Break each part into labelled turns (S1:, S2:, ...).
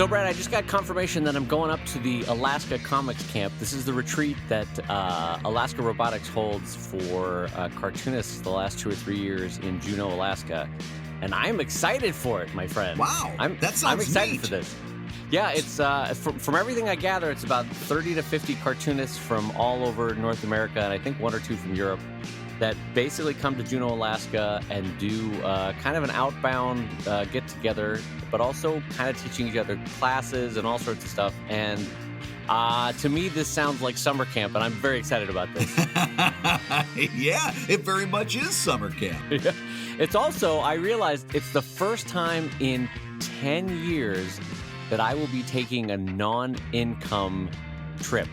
S1: So, Brad, I just got confirmation that I'm going up to the Alaska Comics Camp. This is the retreat that Alaska Robotics holds for cartoonists the last 2 or 3 years in Juneau, Alaska. And I'm excited for it, my friend.
S2: Wow, that sounds
S1: I'm excited
S2: neat.
S1: for this. Yeah, it's from everything I gather, it's about 30 to 50 cartoonists from all over North America, and I think 1 or 2 from Europe, that basically come to Juneau, Alaska, and do kind of an outbound get-together, but also kind of teaching each other classes and all sorts of stuff. And to me, this sounds like summer camp, and I'm very excited about this.
S2: Yeah, it very much is summer camp.
S1: Yeah. It's also, I realized it's the first time in 10 years that I will be taking a non-income trip.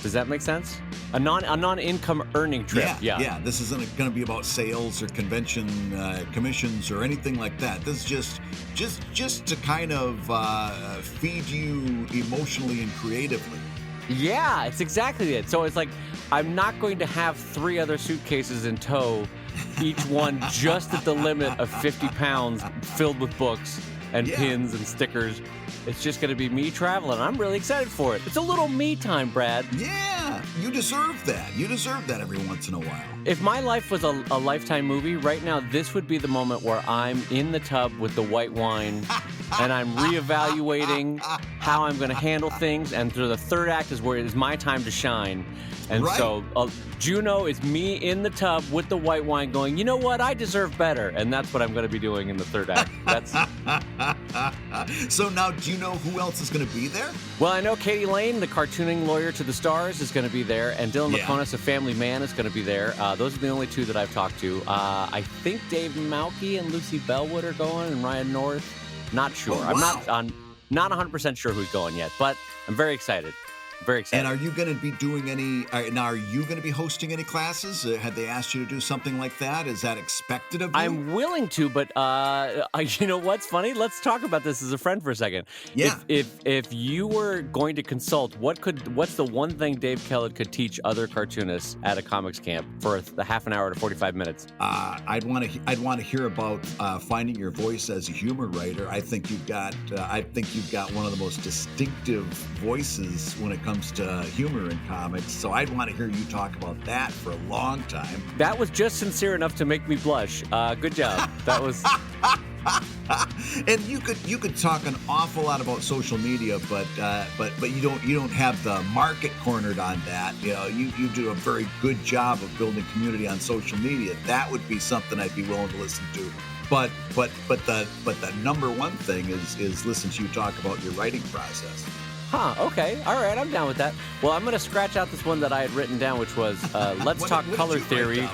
S1: Does that make sense? A non-income earning trip.
S2: Yeah. This isn't going to be about sales or convention commissions or anything like that. This is just to kind of feed you emotionally and creatively.
S1: Yeah, it's exactly it. So it's like I'm not going to have 3 other suitcases in tow, each one just at the limit of 50 pounds, filled with books and pins and stickers. It's just going to be me traveling. I'm really excited for it. It's a little me time, Brad.
S2: Yeah, you deserve that. You deserve that every once in a while.
S1: If my life was a Lifetime movie, right now this would be the moment where I'm in the tub with the white wine and I'm reevaluating how I'm going to handle things. And through the third act is where it is my time to shine. And so Juneau is me in the tub with the white wine going, you know what? I deserve better. And that's what I'm going to be doing in the third act.
S2: So now, do you know who else is going to be there?
S1: Well, I know Katie Lane, the cartooning lawyer to the stars, is going to be there. And Dylan McConis, a family man, is going to be there. Those are the only 2 that I've talked to. I think Dave Malky and Lucy Bellwood are going, and Ryan North. Not sure.
S2: Oh, wow.
S1: I'm not 100% sure who's going yet, but I'm very excited. Very excited.
S2: And are you going to be doing any? Now, are you going to be hosting any classes? Have they asked you to do something like that? Is that expected of you?
S1: I'm willing to, but you know what's funny? Let's talk about this as a friend for a second.
S2: Yeah.
S1: If you were going to consult, what's the one thing Dave Kellett could teach other cartoonists at a comics camp for the half an hour to 45 minutes?
S2: I'd want to hear about finding your voice as a humor writer. I think you've got one of the most distinctive voices when it comes to humor in comics, so I'd want to hear you talk about that for a long time.
S1: That was just sincere enough to make me blush. Good job. That was.
S2: And you could talk an awful lot about social media, but you don't have the market cornered on that. You know, you do a very good job of building community on social media. That would be something I'd be willing to listen to. But the number one thing is listen to you talk about your writing process.
S1: Huh, okay. All right, I'm down with that. Well, I'm going to scratch out this one that I had written down, which was Let's Talk Color Theory.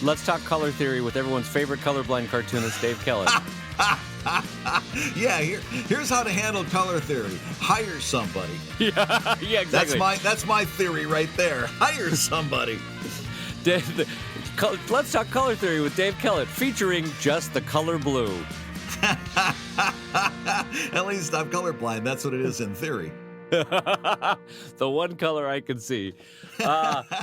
S1: Let's Talk Color Theory with everyone's favorite colorblind cartoonist, Dave Kellett.
S2: Yeah, here's how to handle color theory. Hire somebody.
S1: Yeah, exactly.
S2: That's my theory right there. Hire somebody.
S1: Let's Talk Color Theory with Dave Kellett, featuring just the color blue.
S2: At least I'm colorblind. That's what it is in theory.
S1: The one color I can see.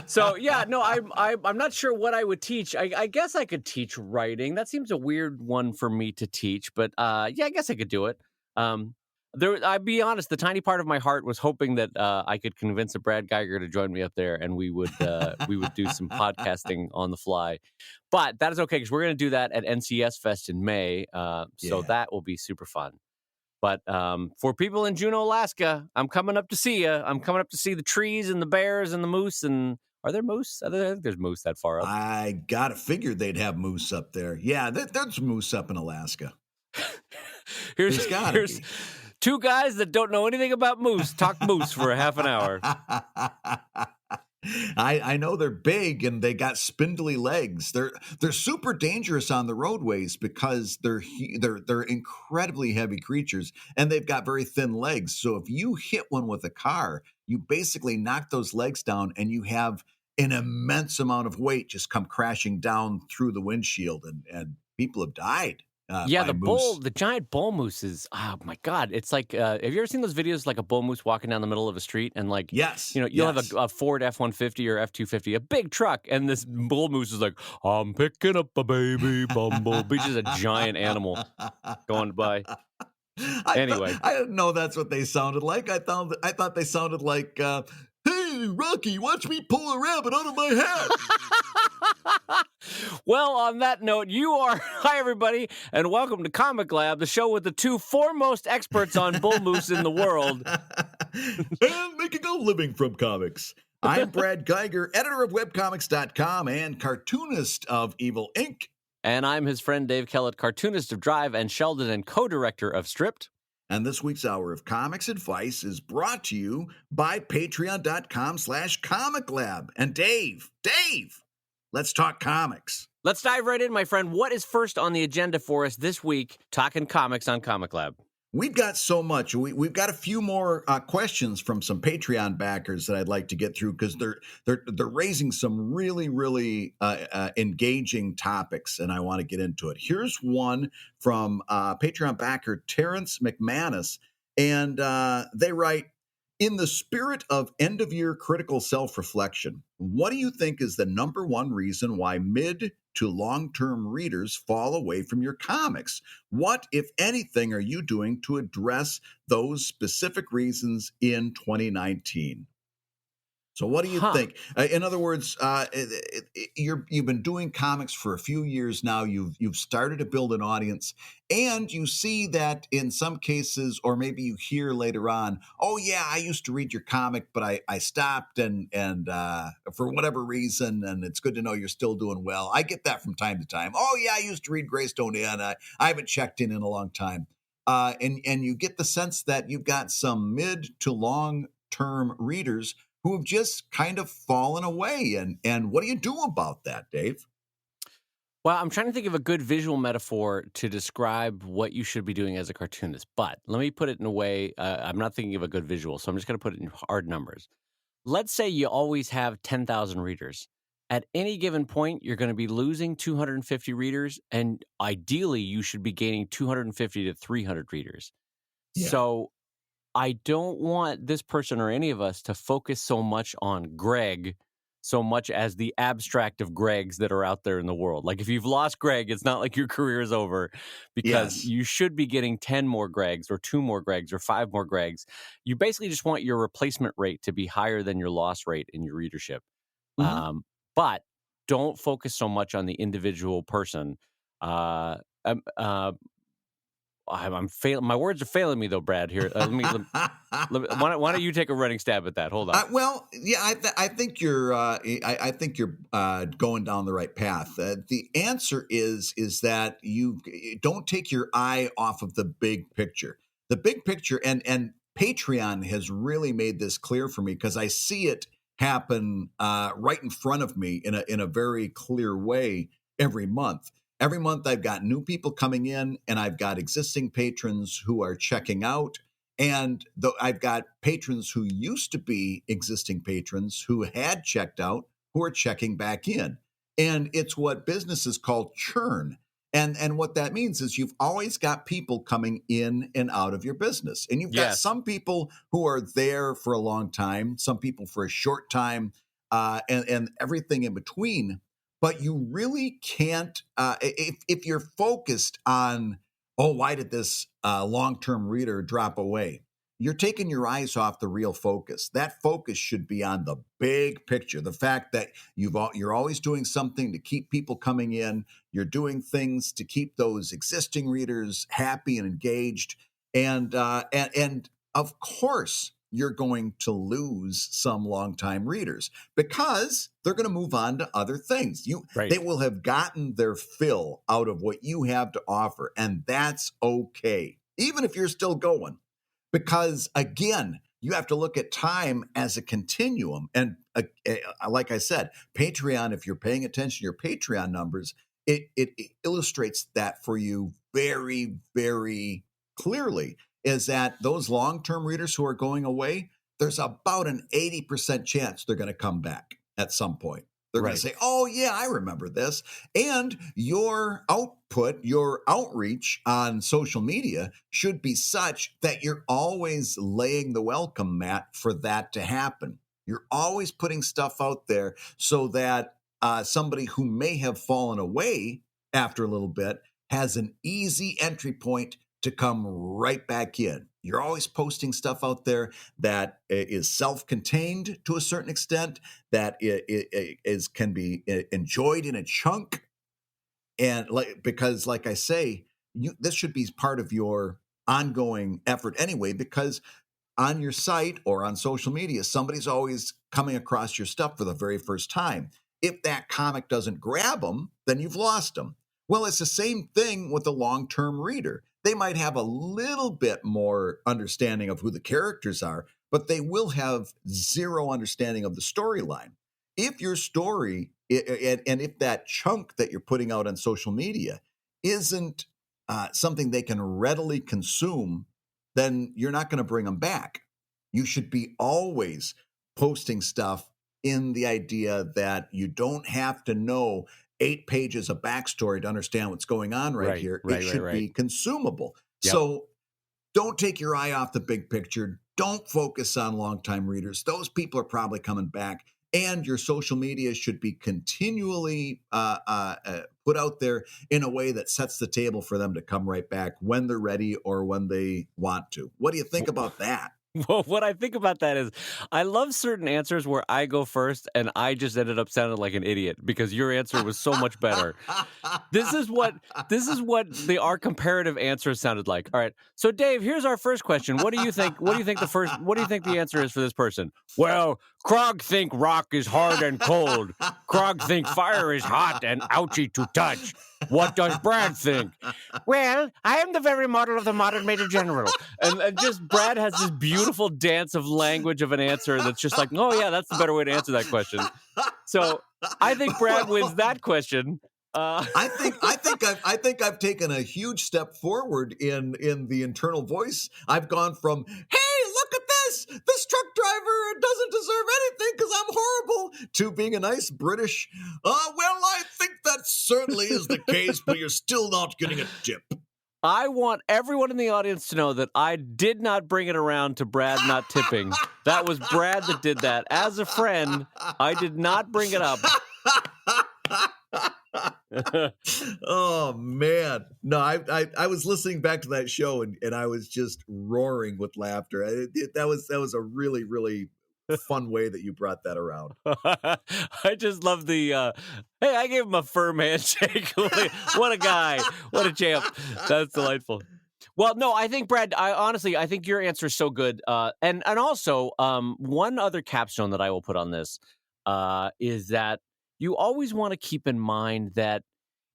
S1: So yeah, no, I'm not sure what I would teach. I guess I could teach writing. That seems a weird one for me to teach, but yeah, I guess I could do it. I'd be honest, the tiny part of my heart was hoping that I could convince a Brad Geiger to join me up there, and we would do some podcasting on the fly. But that is okay, because we're going to do that at NCS Fest in May. So that will be super fun. But for people in Juneau, Alaska, I'm coming up to see you. I'm coming up to see the trees and the bears and the moose. And are there moose? I think there's moose that far up.
S2: I gotta figure they'd have moose up there. Yeah, there's moose up in Alaska.
S1: Here's 2 guys that don't know anything about moose talk moose for a half an hour.
S2: I know they're big and they got spindly legs. They're super dangerous on the roadways because they're incredibly heavy creatures and they've got very thin legs. So if you hit one with a car, you basically knock those legs down and you have an immense amount of weight just come crashing down through the windshield, and people have died.
S1: The giant bull moose is, oh my God. It's like, have you ever seen those videos like a bull moose walking down the middle of a street and like, you'll have a Ford F-150 or F-250, a big truck, and this bull moose is like, I'm picking up a baby bumblebee, just a giant animal going by. Anyway.
S2: I didn't know that's what they sounded like. I thought they sounded like, "Hey, Rocky, watch me pull a rabbit out of my hat."
S1: Well, on that note, you are hi everybody, and welcome to Comic Lab, the show with the two foremost experts on bull moose in the world.
S2: And making a living from comics. I'm Brad Geiger, editor of webcomics.com and cartoonist of Evil Inc.
S1: And I'm his friend Dave Kellett, cartoonist of Drive and Sheldon and co-director of Stripped.
S2: And this week's hour of comics advice is brought to you by patreon.com/Comic Lab. And Dave, let's talk comics.
S1: Let's dive right in, my friend. What is first on the agenda for us this week, talking comics on Comic Lab?
S2: We've got so much. We've got a few more questions from some Patreon backers that I'd like to get through because they're raising some really engaging topics, and I want to get into it. Here's one from Patreon backer Terrence McManus, and they write, "In the spirit of end-of-year critical self-reflection, what do you think is the number one reason why mid to long-term readers fall away from your comics? What, if anything, are you doing to address those specific reasons in 2019? So what do you think? In other words, you've been doing comics for a few years now. You've started to build an audience, and you see that in some cases, or maybe you hear later on, "Oh yeah, I used to read your comic, but I stopped, and for whatever reason, and it's good to know you're still doing well." I get that from time to time. "Oh yeah, I used to read Greystone Inn. I haven't checked in a long time," and you get the sense that you've got some mid to long term readers who have just kind of fallen away. And what do you do about that, Dave?
S1: Well, I'm trying to think of a good visual metaphor to describe what you should be doing as a cartoonist, but let me put it in a way, I'm not thinking of a good visual, so I'm just going to put it in hard numbers. Let's say you always have 10,000 readers. At any given point, you're going to be losing 250 readers, and ideally, you should be gaining 250 to 300 readers.
S2: Yeah.
S1: So I don't want this person or any of us to focus so much on Greg, so much as the abstract of Gregs that are out there in the world. Like if you've lost Greg, it's not like your career is over, because
S2: Yes.
S1: you should be getting 10 more Gregs or 2 more Gregs or 5 more Gregs. You basically just want your replacement rate to be higher than your loss rate in your readership.
S2: Mhm.
S1: But don't focus so much on the individual person. Uh, um, uh, I'm failing. My words are failing me though, Brad. Here, why don't you take a running stab at that? Hold on.
S2: Well, yeah, I think I think you're going down the right path. The answer is that you don't take your eye off of the big picture. The big picture, and Patreon has really made this clear for me because I see it happen right in front of me in a very clear way every month. Every month, I've got new people coming in, and I've got existing patrons who are checking out. And I've got patrons who used to be existing patrons who had checked out, who are checking back in. And it's what businesses call churn. And what that means is you've always got people coming in and out of your business. And you've got
S1: Yes.
S2: some people who are there for a long time, some people for a short time, and everything in between. But you really can't, if you're focused on, "Oh, why did this long-term reader drop away?" You're taking your eyes off the real focus. That focus should be on the big picture. The fact that you're always doing something to keep people coming in. You're doing things to keep those existing readers happy and engaged. And of course, you're going to lose some longtime readers because they're going to move on to other things.
S1: Right.
S2: They will have gotten their fill out of what you have to offer, and that's okay, even if you're still going. Because again, you have to look at time as a continuum. And like I said, Patreon, if you're paying attention to your Patreon numbers, it illustrates that for you very, very clearly, is that those long-term readers who are going away, there's about an 80% chance they're going to come back at some point. They're going to say, "Oh, yeah, I remember this." And your output, your outreach on social media should be such that you're always laying the welcome mat for that to happen. You're always putting stuff out there so that somebody who may have fallen away after a little bit has an easy entry point to come right back in. You're always posting stuff out there that is self-contained to a certain extent, that can be enjoyed in a chunk, and because like I say, this should be part of your ongoing effort anyway, because on your site or on social media, somebody's always coming across your stuff for the very first time. If that comic doesn't grab them, then you've lost them. Well, it's the same thing with the long-term reader. They might have a little bit more understanding of who the characters are, but they will have zero understanding of the storyline. If your story, and if that chunk that you're putting out on social media isn't something they can readily consume, then you're not going to bring them back. You should be always posting stuff in the idea that you don't have to know 8 pages of backstory to understand what's going on right here. It should be consumable.
S1: Yep.
S2: So don't take your eye off the big picture. Don't focus on longtime readers. Those people are probably coming back. And your social media should be continually put out there in a way that sets the table for them to come right back when they're ready or when they want to. What do you think about that?
S1: Well, what I think about that is I love certain answers where I go first and I just ended up sounding like an idiot because your answer was so much better. This is what our comparative answer sounded like. All right. So Dave, here's our first question. What do you think the answer is for this person? Well, Krog think rock is hard and cold. Krog think fire is hot and ouchy to touch. What does Brad think? Well, I am the very model of the modern Major General. And just Brad has this beautiful dance of language of an answer that's just like, oh yeah, that's the better way to answer that question. So I think Brad wins that question.
S2: I think I've taken a huge step forward in the internal voice. I've gone from, hey, look at this truck driver doesn't deserve anything because I'm horrible, to being a nice British, well, I think that certainly is the case, but you're still not getting a tip.
S1: I want everyone in the audience to know that I did not bring it around to Brad not tipping. That was Brad that did that. As a friend, I did not bring it up.
S2: Oh man, no! I was listening back to that show and I was just roaring with laughter. That was a really, really fun way that you brought that around.
S1: I just love the hey, I gave him a firm handshake. What a guy, what a champ. That's delightful. Well, no, I think Brad, I think your answer is so good. And also one other capstone that I will put on this is that you always want to keep in mind that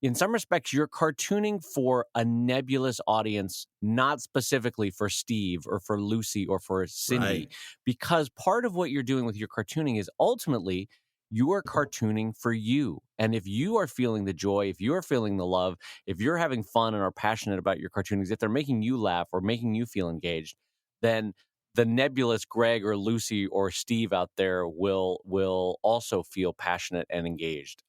S1: in some respects, you're cartooning for a nebulous audience, not specifically for Steve or for Lucy or for Cindy,
S2: Right.
S1: because part of what you're doing with your cartooning is ultimately you are cartooning for you. And if you are feeling the joy, if you're feeling the love, if you're having fun and are passionate about your cartoonings, if they're making you laugh or making you feel engaged, then the nebulous Greg or Lucy or Steve out there will also feel passionate and engaged.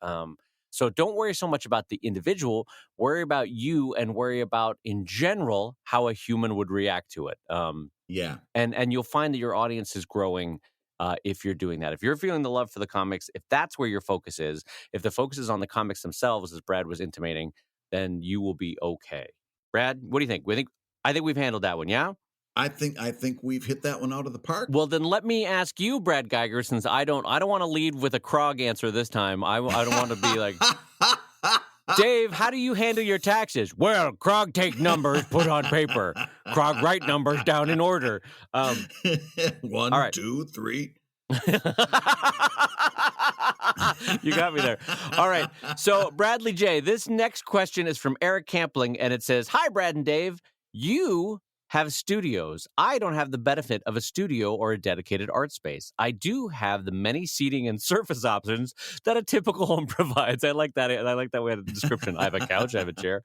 S1: So don't worry so much about the individual. Worry about you and worry about, in general, how a human would react to it.
S2: Yeah.
S1: And you'll find that your audience is growing if you're doing that. If you're feeling the love for the comics, if that's where your focus is, if the focus is on the comics themselves, as Brad was intimating, then you will be okay. Brad, what do you think? I think we've handled that one, yeah?
S2: I think we've hit that one out of the park.
S1: Well, then let me ask you, Brad Geiger, since I don't want to lead with a Krog answer this time. I don't want to be like, Dave, how do you handle your taxes? Well, Krog take numbers put on paper. Krog write numbers down in order.
S2: 1,
S1: all right.
S2: 2, 3.
S1: You got me there. All right. So, Bradley J., this next question is from Eric Campling, and it says, hi, Brad and Dave. You have studios. I don't have the benefit of a studio or a dedicated art space. I do have the many seating and surface options that a typical home provides. I like that. I like that way of the description. I have a couch. I have a chair.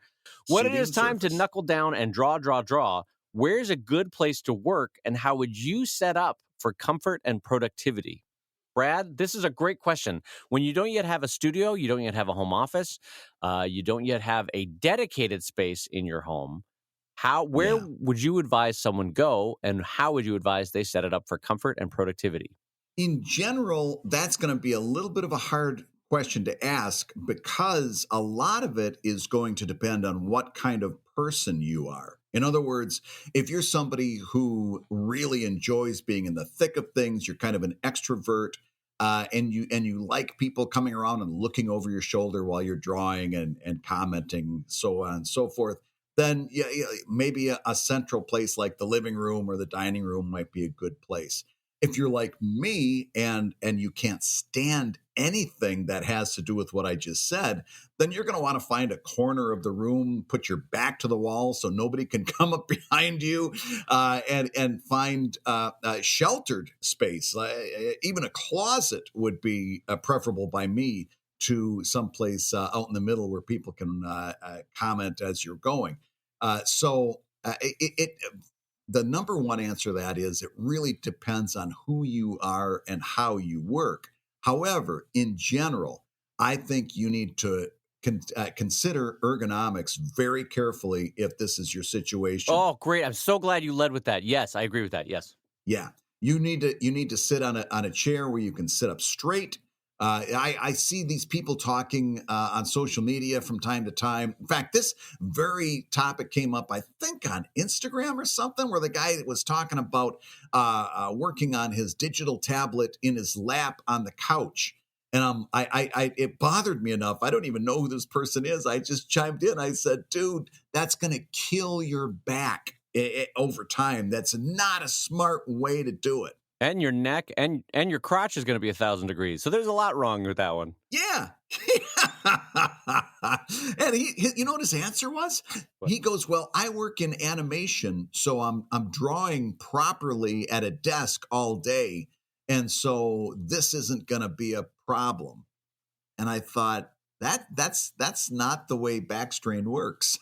S1: When it is time to knuckle down and draw, where's a good place to work, and how would you set up for comfort and productivity? Brad, this is a great question. When you don't yet have a studio, you don't yet have a home office, you don't yet have a dedicated space in your home, where would you advise someone go, and how would you advise they set it up for comfort and productivity?
S2: In general, that's going to be a little bit of a hard question to ask because a lot of it is going to depend on what kind of person you are. In other words, if you're somebody who really enjoys being in the thick of things, you're kind of an extrovert, and you like people coming around and looking over your shoulder while you're drawing and commenting, so on and so forth. Then yeah, yeah, maybe a central place like the living room or the dining room might be a good place. If you're like me and you can't stand anything that has to do with what I just said, then you're going to want to find a corner of the room, put your back to the wall so nobody can come up behind you, and find a sheltered space. Even a closet would be preferable by me to someplace out in the middle where people can comment as you're going. So the number one answer to that is it really depends on who you are and how you work. However, in general, I think you need to consider ergonomics very carefully if this is your situation.
S1: Oh, great. I'm so glad you led with that. Yes, I agree with that. Yes.
S2: Yeah, you need to sit on a chair where you can sit up straight. I see these people talking on social media from time to time. In fact, this very topic came up, I think, on Instagram or something, where the guy was talking about working on his digital tablet in his lap on the couch. And it bothered me enough. I don't even know who this person is. I just chimed in. I said, "Dude, that's going to kill your back over time. That's not a smart way to do it."
S1: And your neck and your crotch is going to be 1,000 degrees. So there's a lot wrong with that one.
S2: Yeah. And you know what his answer was?
S1: What?
S2: He goes, "Well, I work in animation, so I'm drawing properly at a desk all day, and so this isn't going to be a problem." And I thought that's not the way back strain works.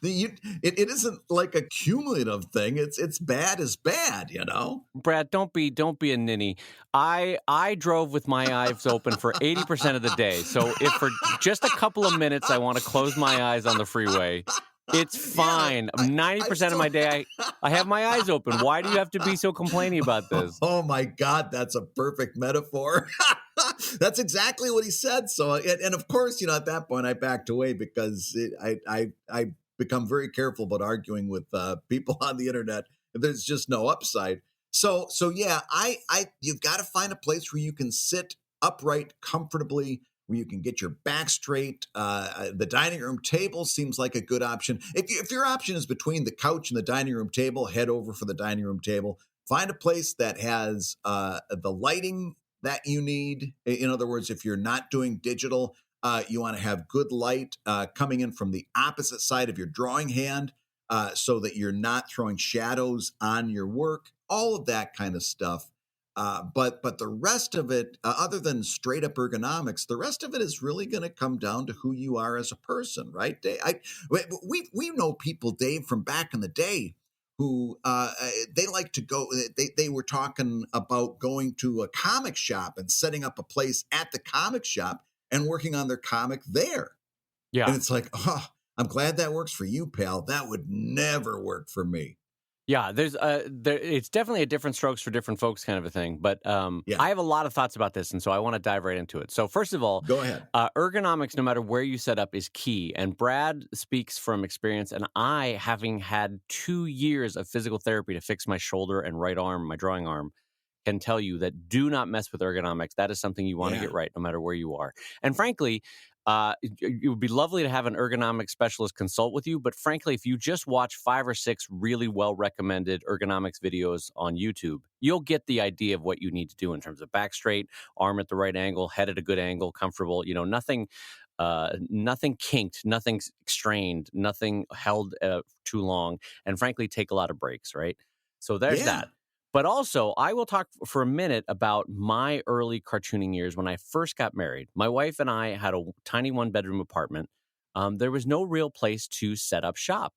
S2: It isn't like a cumulative thing. It's bad as bad, you know.
S1: Brad, don't be a ninny. I drove with my eyes open for 80% of the day. So if for just a couple of minutes I want to close my eyes on the freeway, it's
S2: Yeah,
S1: fine.
S2: I
S1: 90% of
S2: still
S1: my day I have my eyes open. Why do you have to be so complaining about this?
S2: Oh my God, that's a perfect metaphor. That's exactly what he said. So, and of course, at that point, I backed away because I become very careful about arguing with people on the internet. There's just no upside. So yeah, you've got to find a place where you can sit upright comfortably, where you can get your back straight. The dining room table seems like a good option. If your option is between the couch and the dining room table, head over for the dining room table. Find a place that has the lighting that you need. In other words, if you're not doing digital, you want to have good light coming in from the opposite side of your drawing hand, so that you're not throwing shadows on your work, all of that kind of stuff. But the rest of it, other than straight up ergonomics, the rest of it is really going to come down to who you are as a person, right, Dave? We know people, Dave, from back in the day who they like to go. They were talking about going to a comic shop and setting up a place at the comic shop and working on their comic there. And
S1: Yeah.
S2: it's like, oh, I'm glad that works for you, pal. That would never work for me.
S1: Yeah, it's definitely a different strokes for different folks kind of a thing. But
S2: Yeah,
S1: I have a lot of thoughts about this, and so I want to dive right into it. So first of all,
S2: go ahead.
S1: ergonomics, no matter where you set up, is key. And Brad speaks from experience, and I, having had 2 years of physical therapy to fix my shoulder and right arm, my drawing arm, can tell you that do not mess with ergonomics. That is something you want to
S2: Yeah,
S1: get right, no matter where you are. And frankly, it would be lovely to have an ergonomic specialist consult with you. But frankly, if you just watch 5 or 6 really well recommended ergonomics videos on YouTube, you'll get the idea of what you need to do in terms of back straight, arm at the right angle, head at a good angle, comfortable. Nothing kinked, nothing strained, nothing held too long, and frankly, take a lot of breaks. Right. So there's
S2: yeah.
S1: that. But also, I will talk for a minute about my early cartooning years when I first got married. My wife and I had a tiny 1-bedroom apartment. There was no real place to set up shop.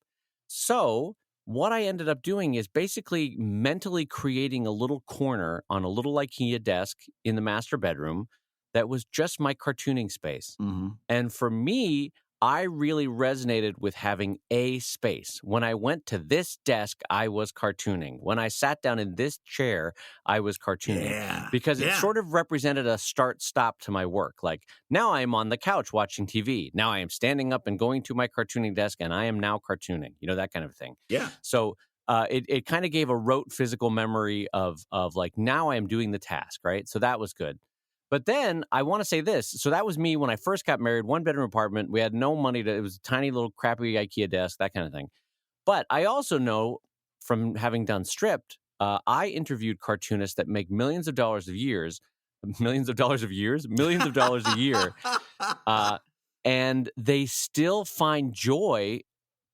S1: So, what I ended up doing is basically mentally creating a little corner on a little IKEA desk in the master bedroom that was just my cartooning space.
S2: Hmm.
S1: And for me, I really resonated with having a space. When I went to this desk, I was cartooning. When I sat down in this chair, I was cartooning
S2: Yeah.
S1: because it
S2: Yeah.
S1: sort of represented a start stop to my work. Like now I am on the couch watching TV. Now I am standing up and going to my cartooning desk and I am now cartooning, that kind of thing.
S2: Yeah.
S1: So it kind of gave a rote physical memory of like now I am doing the task, right? So that was good. But then I want to say this. So that was me when I first got married, one bedroom apartment. We had no money it was a tiny little crappy IKEA desk, that kind of thing. But I also know from having done Stripped, I interviewed cartoonists that make millions of dollars a year. Uh, and they still find joy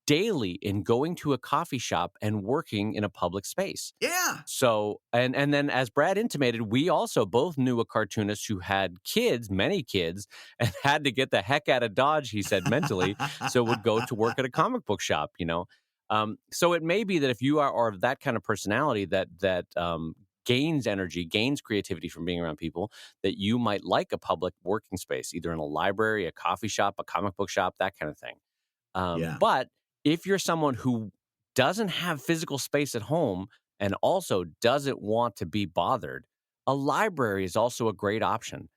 S1: daily in going to a coffee shop and working in a public space.
S2: Yeah.
S1: So, and then as Brad intimated, we also both knew a cartoonist who had kids, many kids, and had to get the heck out of Dodge, he said mentally, so would go to work at a comic book shop. So it may be that if you are of that kind of personality that gains energy, gains creativity from being around people, that you might like a public working space, either in a library, a coffee shop, a comic book shop, that kind of thing.
S2: Yeah.
S1: But if you're someone who doesn't have physical space at home and also doesn't want to be bothered, a library is also a great option.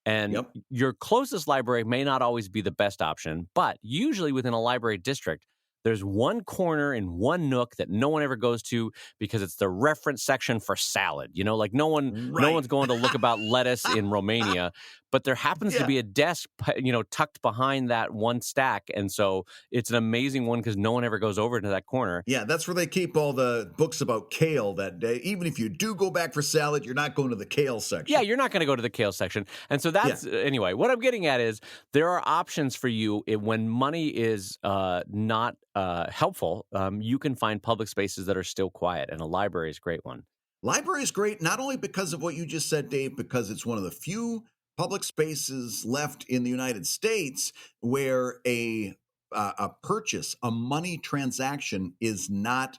S1: And
S2: Yep.
S1: your closest library may not always be the best option, but usually within a library district, there's one corner and one nook that no one ever goes to because it's the reference section for salad. Like no
S2: Right.
S1: one's going to look about lettuce in Romania, but there happens to
S2: Yeah.
S1: be a desk, tucked behind that one stack, and so it's an amazing one because no one ever goes over to that corner.
S2: Yeah, that's where they keep all the books about kale that day. Even if you do go back for salad, you're not going to the kale
S1: Yeah,
S2: section.
S1: you're not going to go to the kale section. And so
S2: Yeah.
S1: that's anyway, what I'm getting at is there are options for you when money is not helpful. You can find public spaces that are still quiet, and a library is a great one.
S2: Library is great, not only because of what you just said, Dave, because it's one of the few public spaces left in the United States where a purchase, a money transaction, is not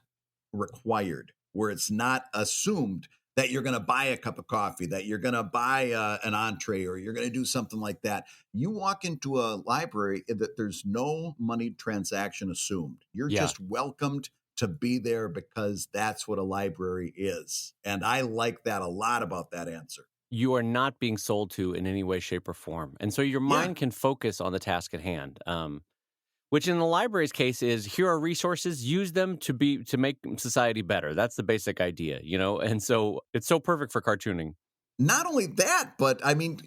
S2: required, where it's not assumed that you're going to buy a cup of coffee, that you're going to buy an entree, or you're going to do something like that. You walk into a library that there's no money transaction assumed. You're
S1: Yeah.
S2: just welcomed to be there because that's what a library is. And I like that a lot about that answer.
S1: You are not being sold to in any way, shape, or form. And so your
S2: Yeah.
S1: mind can focus on the task at hand. Which in the library's case is here are resources, use them to make society better. That's the basic idea, and so it's so perfect for cartooning.
S2: Not only that, but I mean,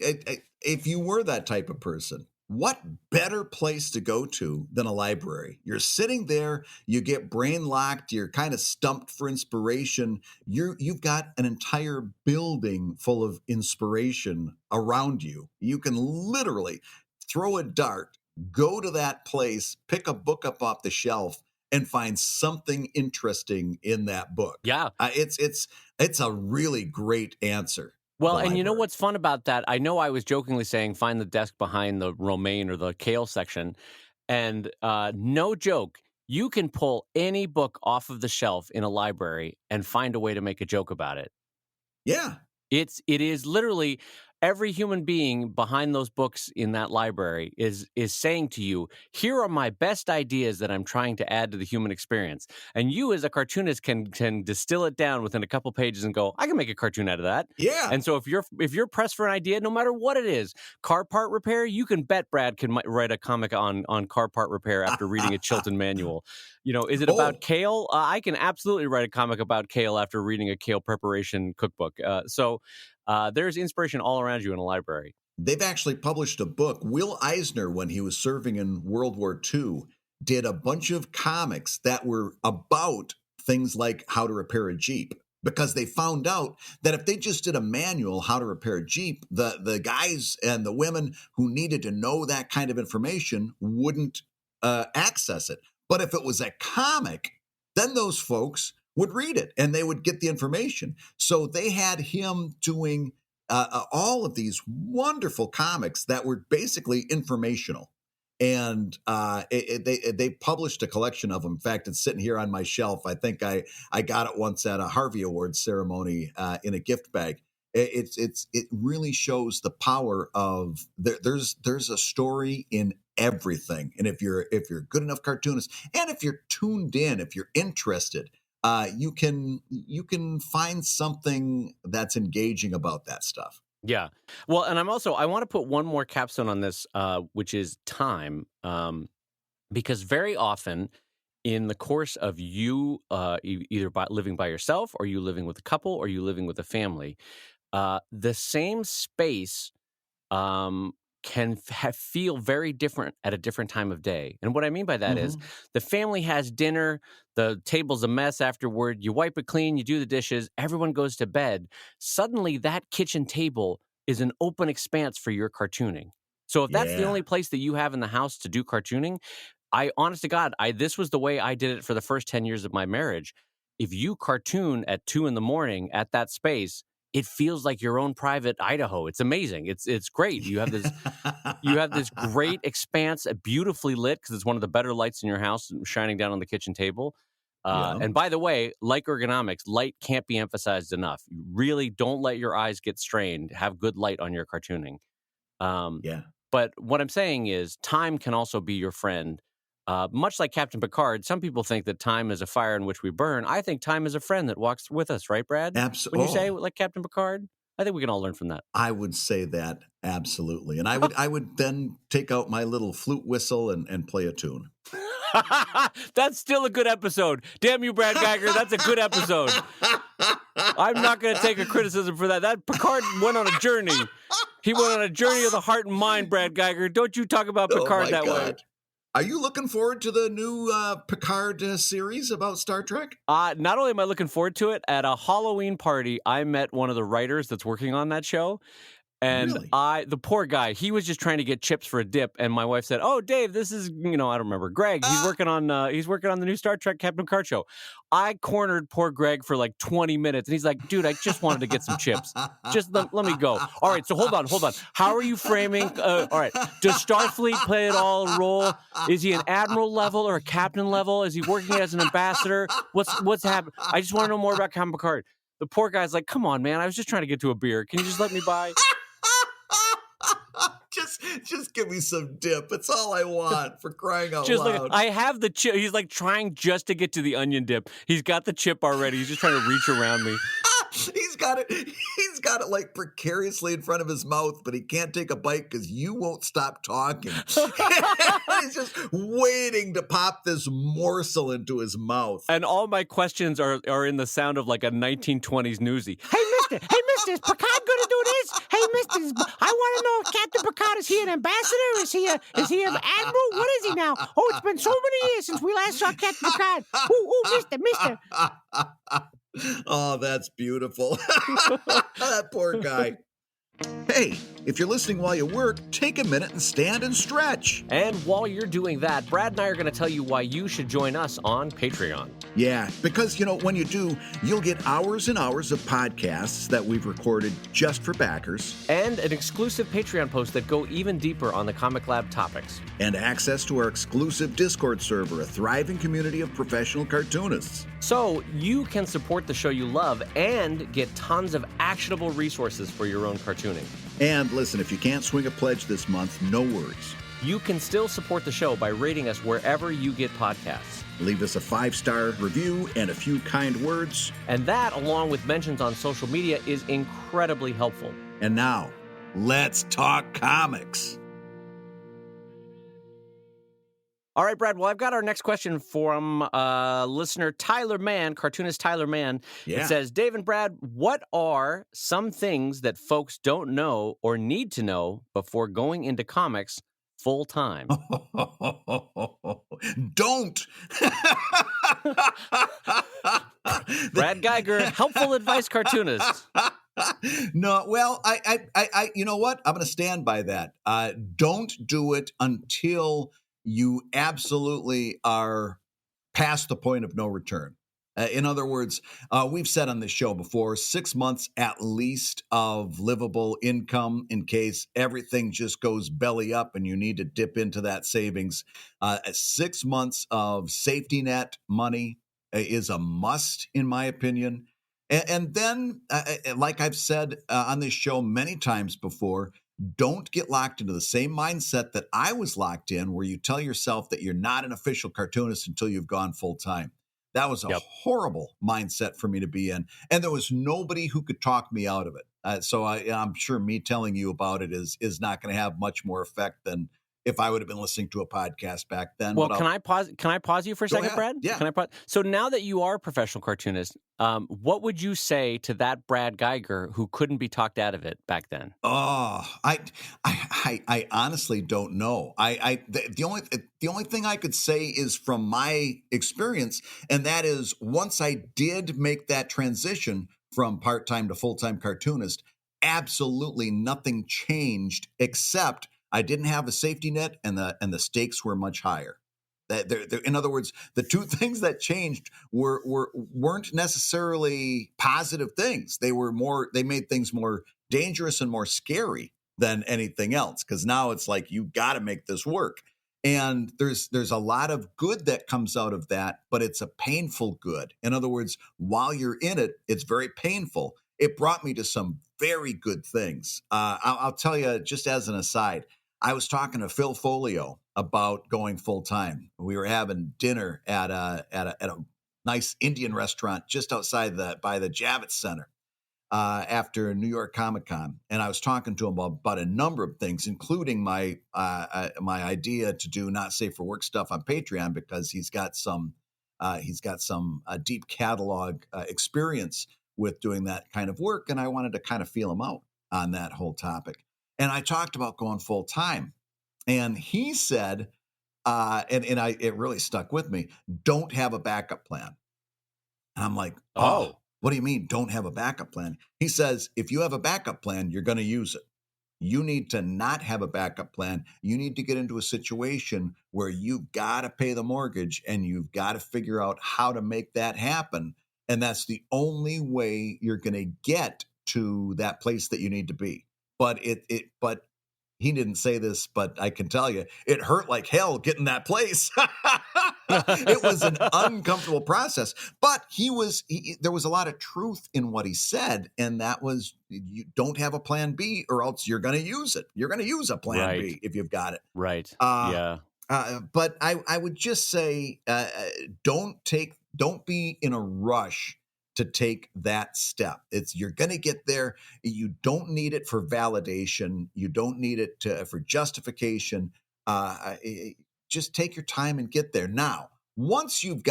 S2: if you were that type of person, what better place to go to than a library? You're sitting there, you get brain locked, you're kind of stumped for inspiration. You've got an entire building full of inspiration around you. You can literally throw a dart, go to that place, pick a book up off the shelf, and find something interesting in that book.
S1: Yeah.
S2: It's a really great answer.
S1: Well,
S2: The
S1: and you know
S2: library.
S1: what's fun about that? I know I was jokingly saying find the desk behind the romaine or the kale section, and no joke, you can pull any book off of the shelf in a library and find a way to make a joke about it.
S2: Yeah.
S1: It is literally every human being behind those books in that library is saying to you, here are my best ideas that I'm trying to add to the human experience. And you as a cartoonist can distill it down within a couple pages and go, I can make a cartoon out of that.
S2: Yeah.
S1: And so if you're pressed for an idea, no matter what it is, car part repair, you can bet Brad can write a comic on car part repair after reading a Chilton manual. Is it about
S2: Oh,
S1: kale? I can absolutely write a comic about kale after reading a kale preparation cookbook. So there's inspiration all around you in a library.
S2: they've actually published a book. Will Eisner, when he was serving in World War II, did a bunch of comics that were about things like how to repair a Jeep. Because they found out that if they just did a manual how to repair a Jeep, the guys and the women who needed to know that kind of information wouldn't access it. But if it was a comic, then those folks would read it and they would get the information. So they had him doing all of these wonderful comics that were basically informational. And they published a collection of them. In fact, it's sitting here on my shelf. I think I got it once at a Harvey Awards ceremony in a gift bag. It really shows the power of there's a story in everything. And if you're a good enough cartoonist, and if you're tuned in, if you're interested, you can find something that's engaging about that stuff.
S1: Yeah. Well, and I want to put one more capstone on this, which is time. Because very often in the course of you either living by yourself, or you living with a couple, or you living with a family, the same space um, can feel very different at a different time of day. And what I mean by that is
S2: Hmm.
S1: the family has dinner, the table's a mess afterward, you wipe it clean, you do the dishes, everyone goes to bed. Suddenly, that kitchen table is an open expanse for your cartooning. So if that's the
S2: Yeah,
S1: only place that you have in the house to do cartooning, honest to God, this was the way I did it for the first 10 years of my marriage. If you cartoon at 2 in the morning at that space, it feels like your own private Idaho. It's amazing. It's great. You have this great expanse, beautifully lit because it's one of the better lights in your house shining down on the kitchen table.
S2: yeah,
S1: And by the way, like ergonomics, light can't be emphasized enough. You really don't let your eyes get strained. Have good light on your cartooning. Um,
S2: yeah.
S1: but what I'm saying is time can also be your friend. Much like Captain Picard, some people think that time is a fire in which we burn. I think time is a friend that walks with us, right, Brad? When you say
S2: Oh,
S1: like Captain Picard, I think we can all learn from that.
S2: I would say that absolutely, and I would then take out my little flute whistle and play a tune.
S1: That's still a good episode. Damn you, Brad Geiger. That's a good episode. I'm not going to take a criticism for that. That Picard went on a journey. He went on a journey of the heart and mind, Brad Geiger. Don't you talk about
S2: Oh
S1: Picard
S2: my
S1: that way.
S2: God. Are you looking forward to the new Picard series about Star Trek?
S1: Not only am I looking forward to it, at a Halloween party, I met one of the writers that's working on that show. And
S2: Really?
S1: the poor guy, he was just trying to get chips for a dip. And my wife said, "Oh, Dave, this is, I don't remember, Greg. He's
S2: Ah!
S1: working on the new Star Trek Captain Picard show." I cornered poor Greg for like 20 minutes, and he's like, "Dude, I just wanted to get some chips. Just let me go." All right, so hold on. How are you framing? All right, does Starfleet play at all a role? Is he an admiral level or a captain level? Is he working as an ambassador? What's happening? I just want to know more about Captain Picard. The poor guy's like, "Come on, man. I was just trying to get to a beer. Can you just let me by?"
S2: just give me some dip. It's all I want, for crying out
S1: Just like
S2: loud.
S1: I have the chip. He's like trying just to get to the onion dip. He's got the chip already. He's just trying to reach around me.
S2: He's got it. He's got it like precariously in front of his mouth, but he can't take a bite because you won't stop talking. He's just waiting to pop this morsel into his mouth.
S1: And all my questions are in the sound of like a 1920s newsie. Hey, Mister, is Picard gonna do this? Hey, Mister, I want to know if Captain Picard, is he an ambassador? Is he an admiral? What is he now? Oh, it's been so many years since we last saw Captain Picard. Ooh, Mister.
S2: Oh, that's beautiful. That poor guy. Hey, if you're listening while you work, take a minute and stand and stretch.
S1: And while you're doing that, Brad and I are going to tell you why you should join us on Patreon.
S2: Yeah, because, when you do, you'll get hours and hours of podcasts that we've recorded just for backers,
S1: And an exclusive Patreon post that go even deeper on the Comic Lab topics.
S2: and access to our exclusive Discord server, a thriving community of professional cartoonists.
S1: So you can support the show you love and get tons of actionable resources for your own cartooning.
S2: And listen, if you can't swing a pledge this month, no worries.
S1: You can still support the show by rating us wherever you get podcasts.
S2: Leave us a 5-star review and a few kind words.
S1: And that, along with mentions on social media, is incredibly helpful.
S2: And now, let's talk comics.
S1: All right, Brad. Well, I've got our next question from listener Tyler Mann, cartoonist Tyler Mann.
S2: Yeah.
S1: It says, Dave and Brad, what are some things that folks don't know or need to know before going into comics full time?
S2: Don't.
S1: Brad Geiger, helpful advice cartoonist.
S2: No, well, I, you know what? I'm going to stand by that. Don't do it until you absolutely are past the point of no return. In other words, we've said on this show before, 6 months at least of livable income in case everything just goes belly up and you need to dip into that savings. 6 months of safety net money is a must, in my opinion. And then, like I've said on this show many times before, don't get locked into the same mindset that I was locked in, where you tell yourself that you're not an official cartoonist until you've gone full time. That was a
S1: Yep.
S2: horrible mindset for me to be in, and there was nobody who could talk me out of it. I'm sure me telling you about it is not going to have much more effect than if I would have been listening to a podcast back then.
S1: Well,
S2: But
S1: can
S2: I'll
S1: I pause? Can I pause you for a
S2: go
S1: second,
S2: ahead.
S1: Brad?
S2: Yeah.
S1: Can I pause? So now that you are a professional cartoonist, what would you say to that Brad Geiger who couldn't be talked out of it back then?
S2: Oh, I honestly don't know. The only thing I could say is from my experience, and that is once I did make that transition from part time to full time cartoonist, absolutely nothing changed except I didn't have a safety net, and the stakes were much higher. In other words, the two things that changed weren't necessarily positive things. They made things more dangerous and more scary than anything else, because now it's like you got to make this work. And there's a lot of good that comes out of that, but it's a painful good. In other words, while you're in it, it's very painful. It brought me to some very good things. I'll tell you just as an aside. I was talking to Phil Folio about going full time. We were having dinner at a nice Indian restaurant just outside by the Javits Center after New York Comic Con, and I was talking to him about a number of things, including my idea to do not safe for work stuff on Patreon, because he's got some deep catalog experience with doing that kind of work, and I wanted to kind of feel him out on that whole topic. And I talked about going full time, and he said, it really stuck with me. Don't have a backup plan. And I'm like, oh,
S1: Oh,
S2: what do you mean don't have a backup plan? He says, if you have a backup plan, you're going to use it. You need to not have a backup plan. You need to get into a situation where you've got to pay the mortgage and you've got to figure out how to make that happen. And that's the only way you're going to get to that place that you need to be. But he didn't say this, but I can tell you, it hurt like hell getting that place. It was an uncomfortable process, but there was a lot of truth in what he said. And that was, you don't have a plan B or else you're going to use it. You're going to use a plan
S1: right,
S2: B if you've got it.
S1: right,
S2: Uh,
S1: yeah,
S2: but I would just say, don't be in a rush to take that step. You're going to get there. You don't need it for validation. You don't need it for justification. Just take your time and get there. Now, once you've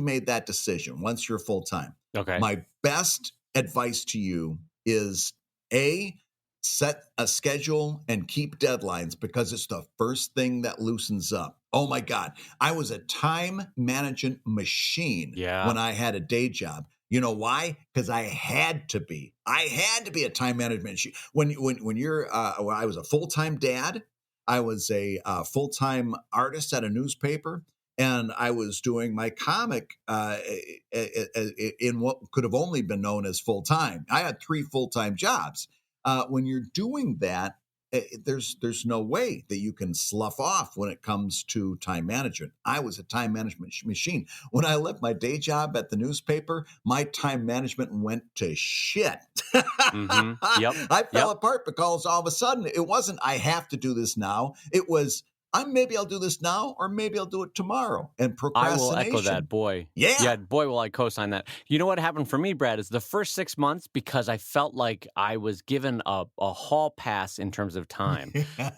S2: made that decision, once you're full time,
S1: okay,
S2: my best advice to you is a set a schedule and keep deadlines, because it's the first thing that loosens up. Oh my God. I was a time management machine
S1: yeah,
S2: when I had a day job. You know why? Because I had to be. I had to be a time management machine. When I was a full time dad, I was a full time artist at a newspaper, and I was doing my comic in what could have only been known as full time. I had 3 full time jobs. When you're doing that, there's no way that you can slough off when it comes to time management. I was a time management machine. When I left my day job at the newspaper, my time management went to shit.
S1: mm-hmm, yep,
S2: I fell
S1: yep.
S2: apart because all of a sudden it wasn't I have to do this now. It was maybe I'll do this now, or maybe I'll do it tomorrow. And
S1: I will echo that,
S2: procrastination.
S1: boy.
S2: Yeah.
S1: Yeah, boy, will I co-sign that. You know what happened for me, Brad, is the first 6 months, because I felt like I was given a hall pass in terms of time.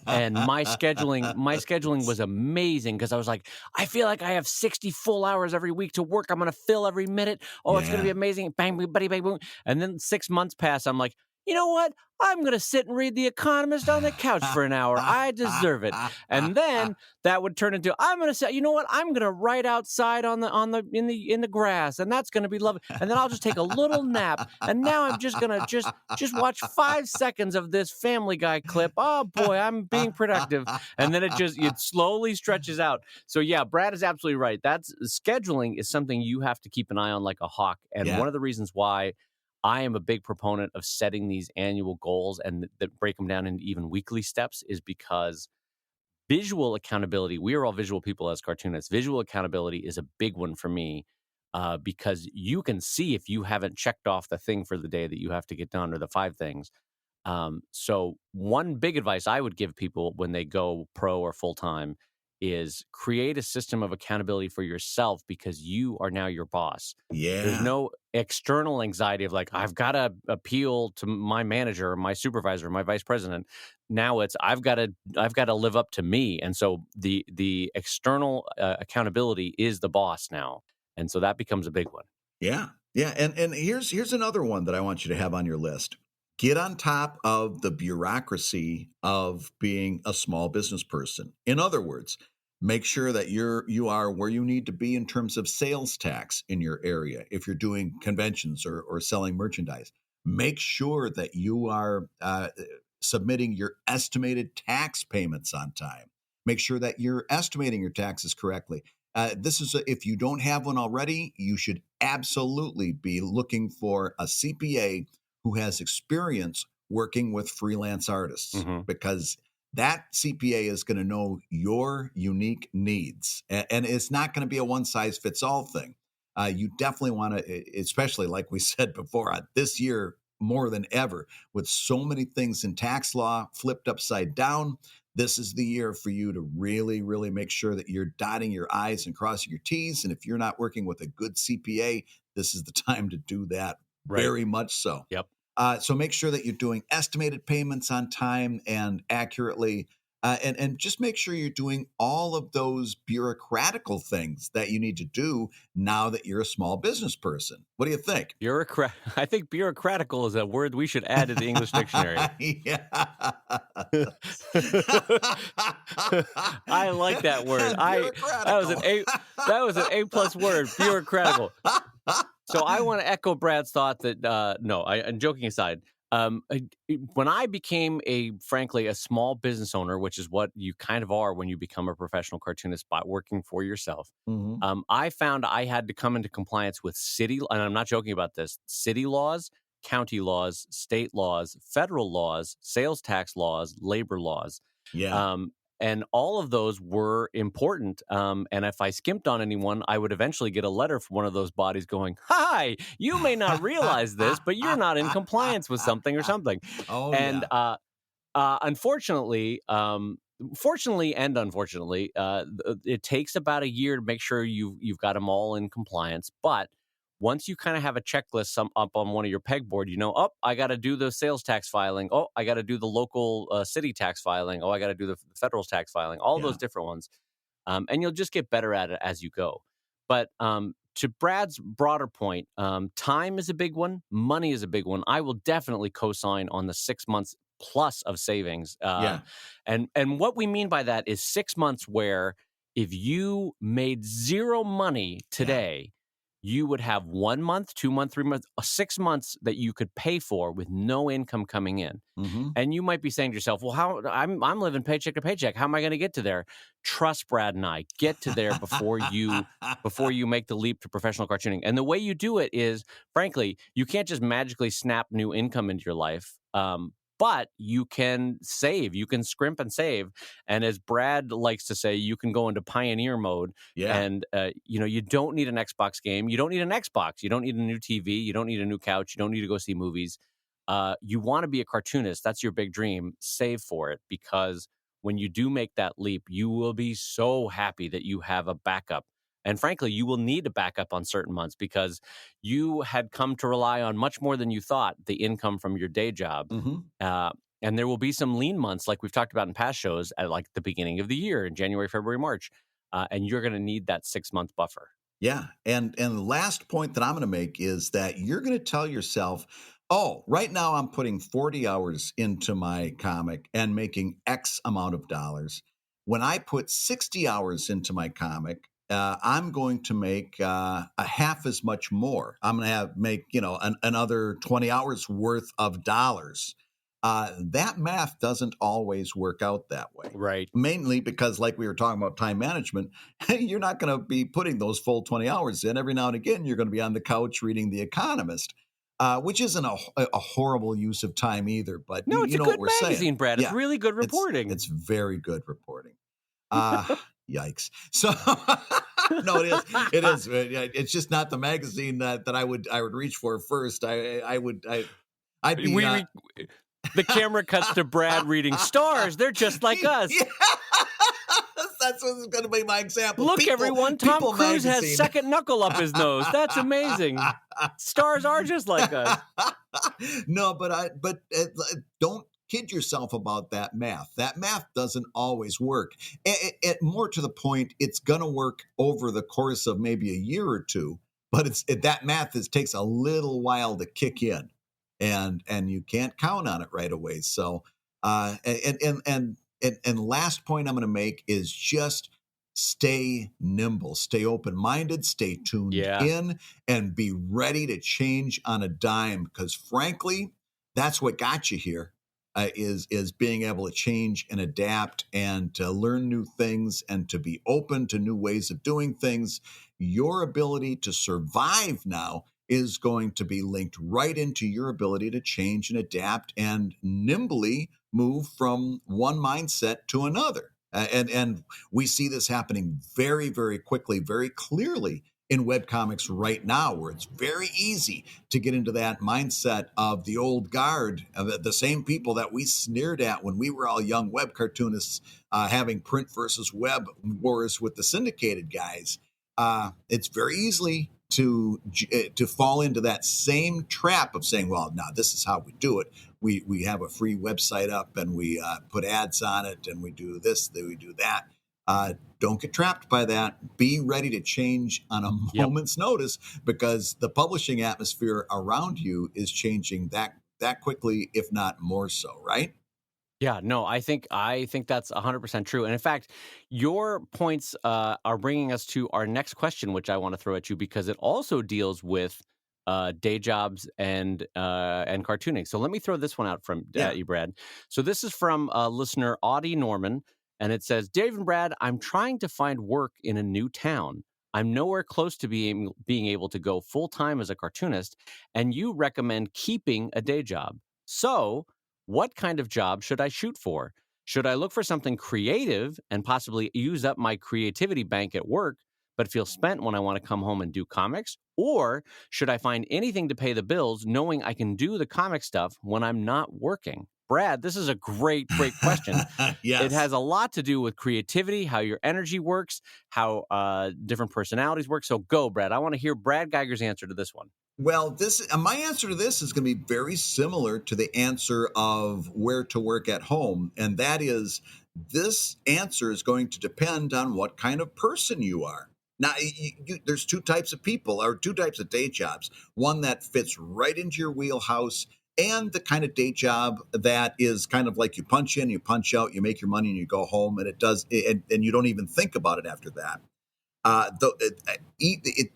S1: And my scheduling was amazing, because I was like, I feel like I have 60 full hours every week to work. I'm going to fill every minute. Oh, it's going to be
S2: Yeah.
S1: amazing. Bang, bang, buddy, bang, boom. And then 6 months pass. I'm like, you know what? I'm going to sit and read The Economist on the couch for an hour. I deserve it. And then that would turn into, I'm going to say, you know what? I'm going to write outside in the grass, and that's going to be lovely. And then I'll just take a little nap. And now I'm just going to just watch 5 seconds of this Family Guy clip. Oh boy, I'm being productive. And then it slowly stretches out. So yeah, Brad is absolutely right. That's scheduling is something you have to keep an eye on like a hawk. And
S2: Yeah.
S1: one of the reasons why I am a big proponent of setting these annual goals and that break them down into even weekly steps is because visual accountability, we are all visual people as cartoonists. Visual accountability is a big one for me. because you can see if you haven't checked off the thing for the day that you have to get done or the 5 things. So one big advice I would give people when they go pro or full time is create a system of accountability for yourself because you are now your boss. There's
S2: Yeah.
S1: no external anxiety of like, I've got to appeal to my manager, my supervisor, my vice president. Now it's I've got to live up to me. And so the external accountability is the boss now. And so that becomes a big one.
S2: Yeah. Yeah. And here's another one that I want you to have on your list. Get on top of the bureaucracy of being a small business person. In other words, make sure that you are where you need to be in terms of sales tax in your area. If you're doing conventions or selling merchandise, make sure that you are submitting your estimated tax payments on time. Make sure that you're estimating your taxes correctly. If you don't have one already, you should absolutely be looking for a CPA who has experience working with freelance artists
S1: Hmm.
S2: because that CPA is going to know your unique needs. And it's not going to be a one size fits all thing. You definitely want to, especially like we said before, this year more than ever, with so many things in tax law flipped upside down. This is the year for you to really, really make sure that you're dotting your I's and crossing your T's. And if you're not working with a good CPA, this is the time to do that.
S1: Right.
S2: Very much so.
S1: Yep.
S2: So make sure that you're doing estimated payments on time and accurately. And just make sure you're doing all of those bureaucratical things that you need to do now that you're a small business person. What do you think?
S1: I think bureaucratical is a word we should add to the English dictionary.
S2: Yes.
S1: I like that word. That was an
S2: Bureaucratical.
S1: A plus word, bureaucratical. So I want to echo Brad's thought that no, and joking aside, when I became frankly a small business owner, which is what you kind of are when you become a professional cartoonist by working for yourself,
S2: Mhm.
S1: I found I had to come into compliance with and I'm not joking about this, city laws, county laws, state laws, federal laws, sales tax laws, labor laws.
S2: Yeah.
S1: Um, and all of those were important. And if I skimped on anyone, I would eventually get a letter from one of those bodies going, "Hi, you may not realize this, but you're not in compliance with something or something."
S2: Oh,
S1: And
S2: yeah.
S1: unfortunately, fortunately and unfortunately, it takes about a year to make sure you've got them all in compliance. But once you kind of have a checklist up on one of your pegboard, oh, I got to do the sales tax filing. Oh, I got to do the local city tax filing. Oh, I got to do the federal tax filing. All those
S2: Yeah.
S1: different ones, and you'll just get better at it as you go. But to Brad's broader point, time is a big one. Money is a big one. I will definitely co-sign on the 6 months plus of savings.
S2: Yeah.
S1: And what we mean by that is 6 months where if you made zero money
S2: Yeah.
S1: today, you would have 1 month, 2 month, 3 months, 6 months that you could pay for with no income coming in.
S2: Mhm.
S1: And you might be saying to yourself, "Well, how I'm living paycheck to paycheck. How am I going to get to there?" Trust Brad and I. Get to there before you make the leap to professional cartooning. And the way you do it is, frankly, you can't just magically snap new income into your life. But you can save, you can scrimp and save. And as Brad likes to say, you can go into pioneer mode.
S2: Yeah.
S1: And, you don't need an Xbox game. You don't need an Xbox. You don't need a new TV. You don't need a new couch. You don't need to go see movies. You want to be a cartoonist. That's your big dream. Save for it because when you do make that leap, you will be so happy that you have a backup. And frankly, you will need a backup on certain months because you had come to rely on much more than you thought the income from your day job.
S2: Mhm.
S1: Uh, and there will be some lean months, like we've talked about in past shows, at like the beginning of the year in January, February, March. And you're going to need that 6 month buffer.
S2: Yeah, and the last point that I'm gonna make is that you're gonna tell yourself, "Oh, right now I'm putting 40 hours into my comic and making X amount of dollars. When I put 60 hours into my comic, I'm going to make a half as much more. I'm gonna make another 20 hours worth of dollars." That math doesn't always work out that way.
S1: Right.
S2: Mainly because, like we were talking about time management, you're not going to be putting those full 20 hours in. Every now and again, you're going to be on the couch reading The Economist, which isn't a horrible use of time either. But
S1: No,
S2: you,
S1: it's
S2: you
S1: a
S2: know what
S1: good
S2: we're saying.
S1: magazine, Brad. It's
S2: Yeah,
S1: really good
S2: it's
S1: reporting.
S2: it's very good reporting. Uh, Yikes. So no, it is. It is. Yeah, it's just not the magazine that I would reach for first. I'd be
S1: we the camera cuts to Brad reading stars. They're just like us.
S2: yeah, that's what's going to be my example.
S1: Look, everyone, Tom
S2: People
S1: Cruise has
S2: magazine.
S1: second knuckle up his nose. That's amazing. Stars are just like us.
S2: No, don't kid yourself about that math. That math doesn't always work. More to the point, it's going to work over the course of maybe a year or two, but that math takes a little while to kick in, and you can't count on it right away. So, and last point I'm going to make is just stay nimble, stay open minded, stay tuned
S1: Yeah.
S2: in, and be ready to change on a dime. Because frankly, that's what got you here. Is being able to change and adapt and to learn new things and to be open to new ways of doing things. Your ability to survive now is going to be linked right into your ability to change and adapt and nimbly move from one mindset to another. And we see this happening very, very quickly, very clearly in webcomics right now, where it's very easy to get into that mindset of the old guard, of the same people that we sneered at when we were all young web cartoonists, having print versus web wars with the syndicated guys. It's very easily to fall into that same trap of saying, well, now this is how we do it. We have a free website up and we put ads on it and we do this, then we do that. Don't get trapped by that. Be ready to change on a
S1: Yep.
S2: moment's notice, because the publishing atmosphere around you is changing that quickly, if not more so, right?
S1: Yeah, no, I think that's 100% true. And in fact, your points are bringing us to our next question, which I want to throw at you because it also deals with day jobs and cartooning. So let me throw this one out from
S2: Yeah.
S1: you, Brad. So this is from listener Audie Norman, and it says, "Dave and Brad, I'm trying to find work in a new town. I'm nowhere close to being able to go full time as a cartoonist, and you recommend keeping a day job. So, what kind of job should I shoot for? Should I look for something creative and possibly use up my creativity bank at work, but feel spent when I want to come home and do comics? Or should I find anything to pay the bills, knowing I can do the comic stuff when I'm not working?" Brad, this is a great, great question. It
S2: Yes.
S1: has a lot to do with creativity, how your energy works, how different personalities work. So go, Brad. I want to hear Brad Geiger's answer to this one.
S2: Well, this my answer to this is going to be very similar to the answer of where to work at home, and that is, this answer is going to depend on what kind of person you are. Now, there's two types of people, or two types of day jobs. One that fits right into your wheelhouse, and the kind of day job that is kind of like you punch in, you punch out, you make your money, and you go home, and and you don't even think about it after that.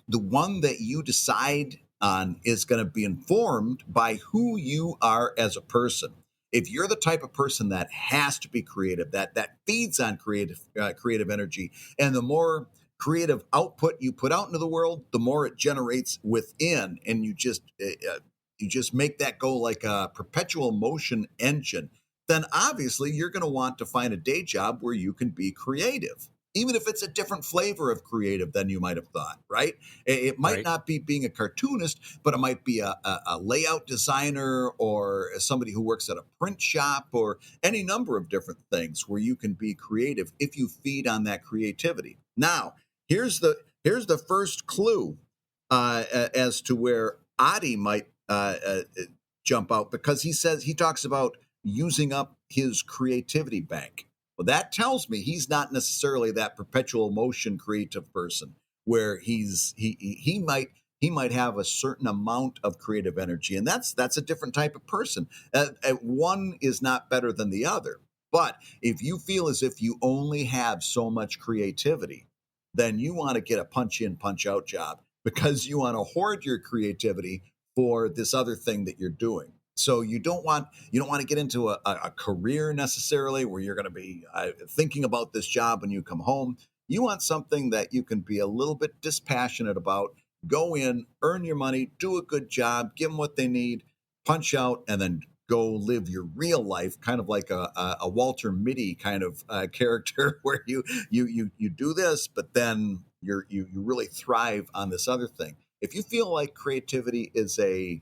S2: The one that you decide on is going to be informed by who you are as a person. If you're the type of person that has to be creative, that feeds on creative energy, and the more creative output you put out into the world, the more it generates within, and you just make that go like a perpetual motion engine. Then obviously you're going to want to find a day job where you can be creative, even if it's a different flavor of creative than you might have thought, right? It might
S1: Right.
S2: not be being a cartoonist, but it might be a layout designer or somebody who works at a print shop or any number of different things where you can be creative if you feed on that creativity. Now, here's the first clue as to where Adi might jump out, because he talks about using up his creativity bank. Well, that tells me he's not necessarily that perpetual motion creative person where he might have a certain amount of creative energy, and that's a different type of person. One is not better than the other. But if you feel as if you only have so much creativity, then you want to get a punch in, punch out job, because you want to hoard your creativity for this other thing that you're doing. So you don't want to get into a career necessarily where you're going to be thinking about this job when you come home. You want something that you can be a little bit dispassionate about. Go in, earn your money, do a good job, give them what they need, punch out, and then go live your real life, kind of like a Walter Mitty kind of character, where you do this, but then you really thrive on this other thing. If you feel like creativity is a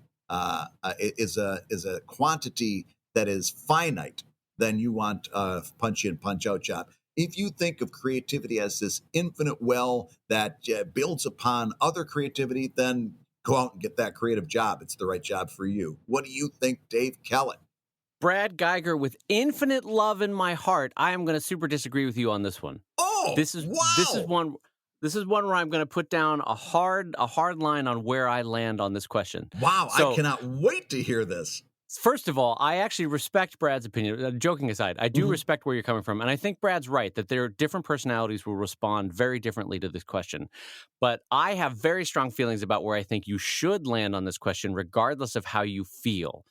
S2: quantity that is finite, then you want a punch in, punch out job. If you think of creativity as this infinite well that builds upon other creativity, then go out and get that creative job. It's the right job for you. What do you think, Dave Kellett?
S1: Brad Geiger, with infinite love in my heart, I am going to super disagree with you on this one.
S2: Oh,
S1: This is
S2: wow.
S1: one where I'm going to put down a hard line on where I land on this question.
S2: Wow, I
S1: So,
S2: cannot wait to hear this.
S1: first of all, I actually respect Brad's opinion. Joking aside, I do
S2: Mhm.
S1: respect where you're coming from. And I think Brad's right that there are different personalities will respond very differently to this question. But I have very strong feelings about where I think you should land on this question, regardless of how you feel.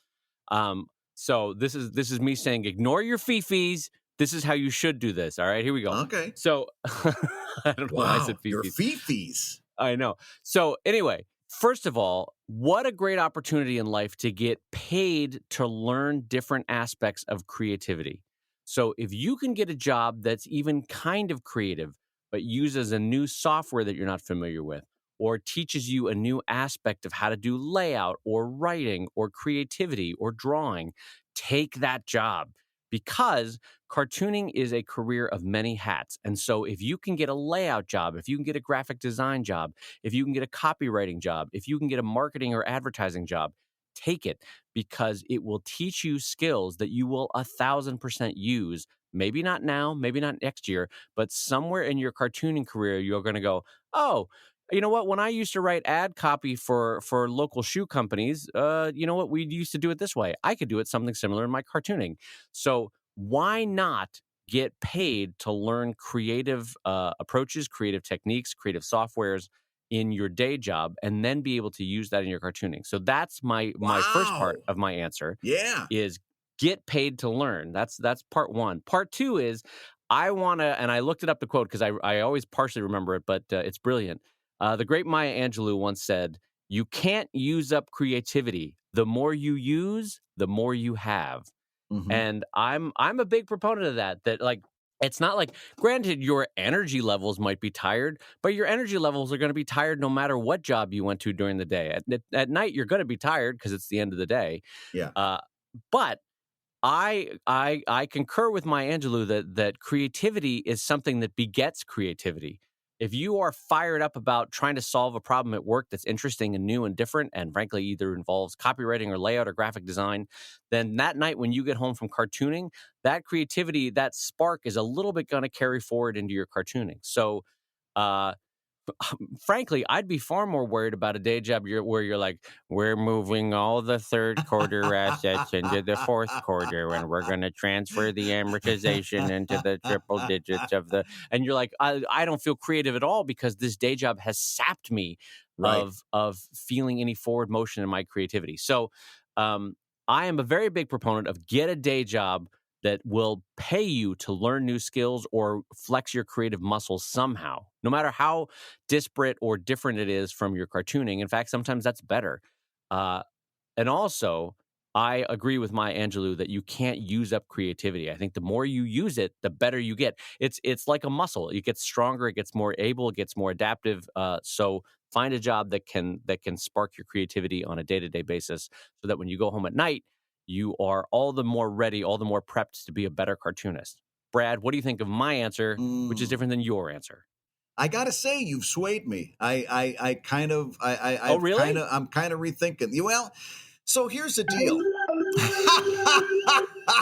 S1: So this is me saying, ignore your fifis. This is how you should do this. All right, here we go.
S2: Okay.
S1: So I don't know why I said
S2: Wow, your
S1: fifis.
S2: fifis.
S1: I know. So anyway, first of all, what a great opportunity in life to get paid to learn different aspects of creativity. So if you can get a job that's even kind of creative, but uses a new software that you're not familiar with, or teaches you a new aspect of how to do layout or writing or creativity or drawing, take that job, because cartooning is a career of many hats. And so if you can get a layout job, if you can get a graphic design job, if you can get a copywriting job, if you can get a marketing or advertising job, take it, because it will teach you skills that you will 1,000% use. Maybe not now, maybe not next year, but somewhere in your cartooning career, you're going to go, oh, you know what? When I used to write ad copy for local shoe companies, you know what? We used to do it this way. I could do it something similar in my cartooning. So why not get paid to learn creative approaches, creative techniques, creative softwares in your day job, and then be able to use that in your cartooning? So that's my first part
S2: Wow.
S1: of my answer
S2: Yeah.
S1: is get paid to learn. That's part one. Part two is I want to, and I looked it up the quote because I always partially remember it, but it's brilliant. The great Maya Angelou once said, "You can't use up creativity. The more you use, the more you have."
S2: Hmm.
S1: And I'm a big proponent of that. That, like, it's not like, granted, your energy levels might be tired, but your energy levels are going to be tired no matter what job you went to during the day. At night, you're going to be tired because it's the end of the day.
S2: Yeah.
S1: Uh, but I concur with Maya Angelou that creativity is something that begets creativity. If you are fired up about trying to solve a problem at work that's interesting and new and different, and frankly either involves copywriting or layout or graphic design, then that night when you get home from cartooning, that creativity, that spark is a little bit going to carry forward into your cartooning. So, uh, frankly, I'd be far more worried about a day job where you're like, we're moving all the third quarter assets into the fourth quarter, and we're going to transfer the amortization into the triple digits of the. And you're like, I don't feel creative at all because this day job has sapped me
S2: Right.
S1: of feeling any forward motion in my creativity. So, um, I am a very big proponent of get a day job that will pay you to learn new skills or flex your creative muscles somehow, no matter how disparate or different it is from your cartooning. In fact, sometimes that's better. Uh, and also, I agree with Maya Angelou that you can't use up creativity. I think the more you use it, the better you get. It's like a muscle. It gets stronger, it gets more able, it gets more adaptive. So find a job that can spark your creativity on a day-to-day basis, so that when you go home at night, you are all the more ready, all the more prepped to be a better cartoonist. Brad, what do you think of my answer, which is
S2: Mm.
S1: different than your answer?
S2: I gotta say, you've swayed me. I kind of,
S1: Oh, really?
S2: I'm kind of rethinking. Well, so here's the deal.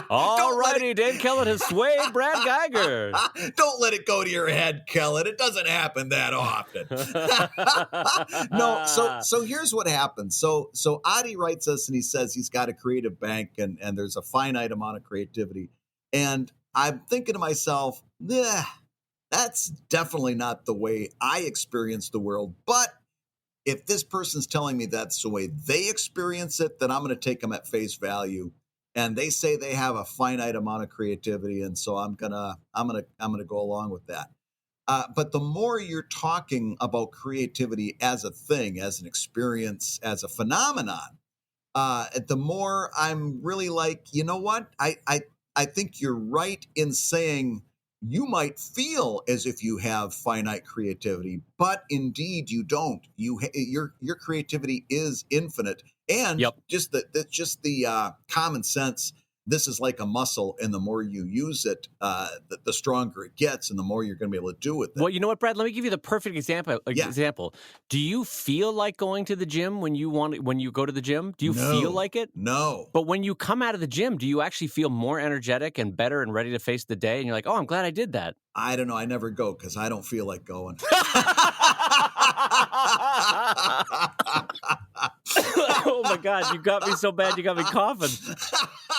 S1: All
S2: Don't let
S1: righty, Dave Kellett has swayed Brad Geiger.
S2: it. Don't let it go to your head, Kellen. It doesn't happen that often. No. So here's what happens. So Adi writes us and he says he's got a creative bank and there's a finite amount of creativity. And I'm thinking to myself, that's definitely not the way I experience the world. But if this person's telling me that's the way they experience it, then I'm going to take them at face value. And they say they have a finite amount of creativity, and so I'm gonna go along with that. But the more you're talking about creativity as a thing, as an experience, as a phenomenon, the more I'm really like, you know what? I think you're right in saying you might feel as if you have finite creativity, but indeed you don't. Your creativity is infinite, and
S1: Yep.
S2: just the common sense. This is like a muscle, and the more you use it, the stronger it gets, and the more you're going to be able to do with it.
S1: Well, you know what, Brad? Let me give you the perfect example.
S2: Yeah.
S1: Do you feel like going to the gym when you go to the gym? Do you feel
S2: No.
S1: like it?
S2: No.
S1: But when you come out of the gym, do you actually feel more energetic and better and ready to face the day? And you're like, "Oh, I'm glad I did that."
S2: I don't know. I never go because I don't feel like going.
S1: Oh my god, you got me so bad you got me coughing.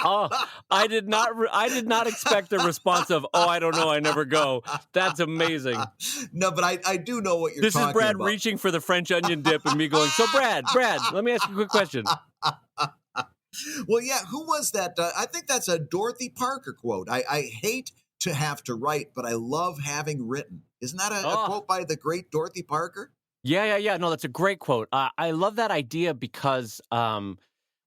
S1: Oh, I did not expect a response of, "Oh, I don't know, I never go." That's amazing.
S2: No, but I do know what you're
S1: This is
S2: talking
S1: Brad
S2: about.
S1: reaching for the French onion dip and me going, "So Brad, let me ask you a quick question."
S2: Well, yeah, who was that? I think that's a Dorothy Parker quote. I hate to have to write, but I love having written. Isn't that a
S1: Oh,
S2: quote by the great Dorothy Parker?
S1: yeah. No, that's a great quote. I love that idea because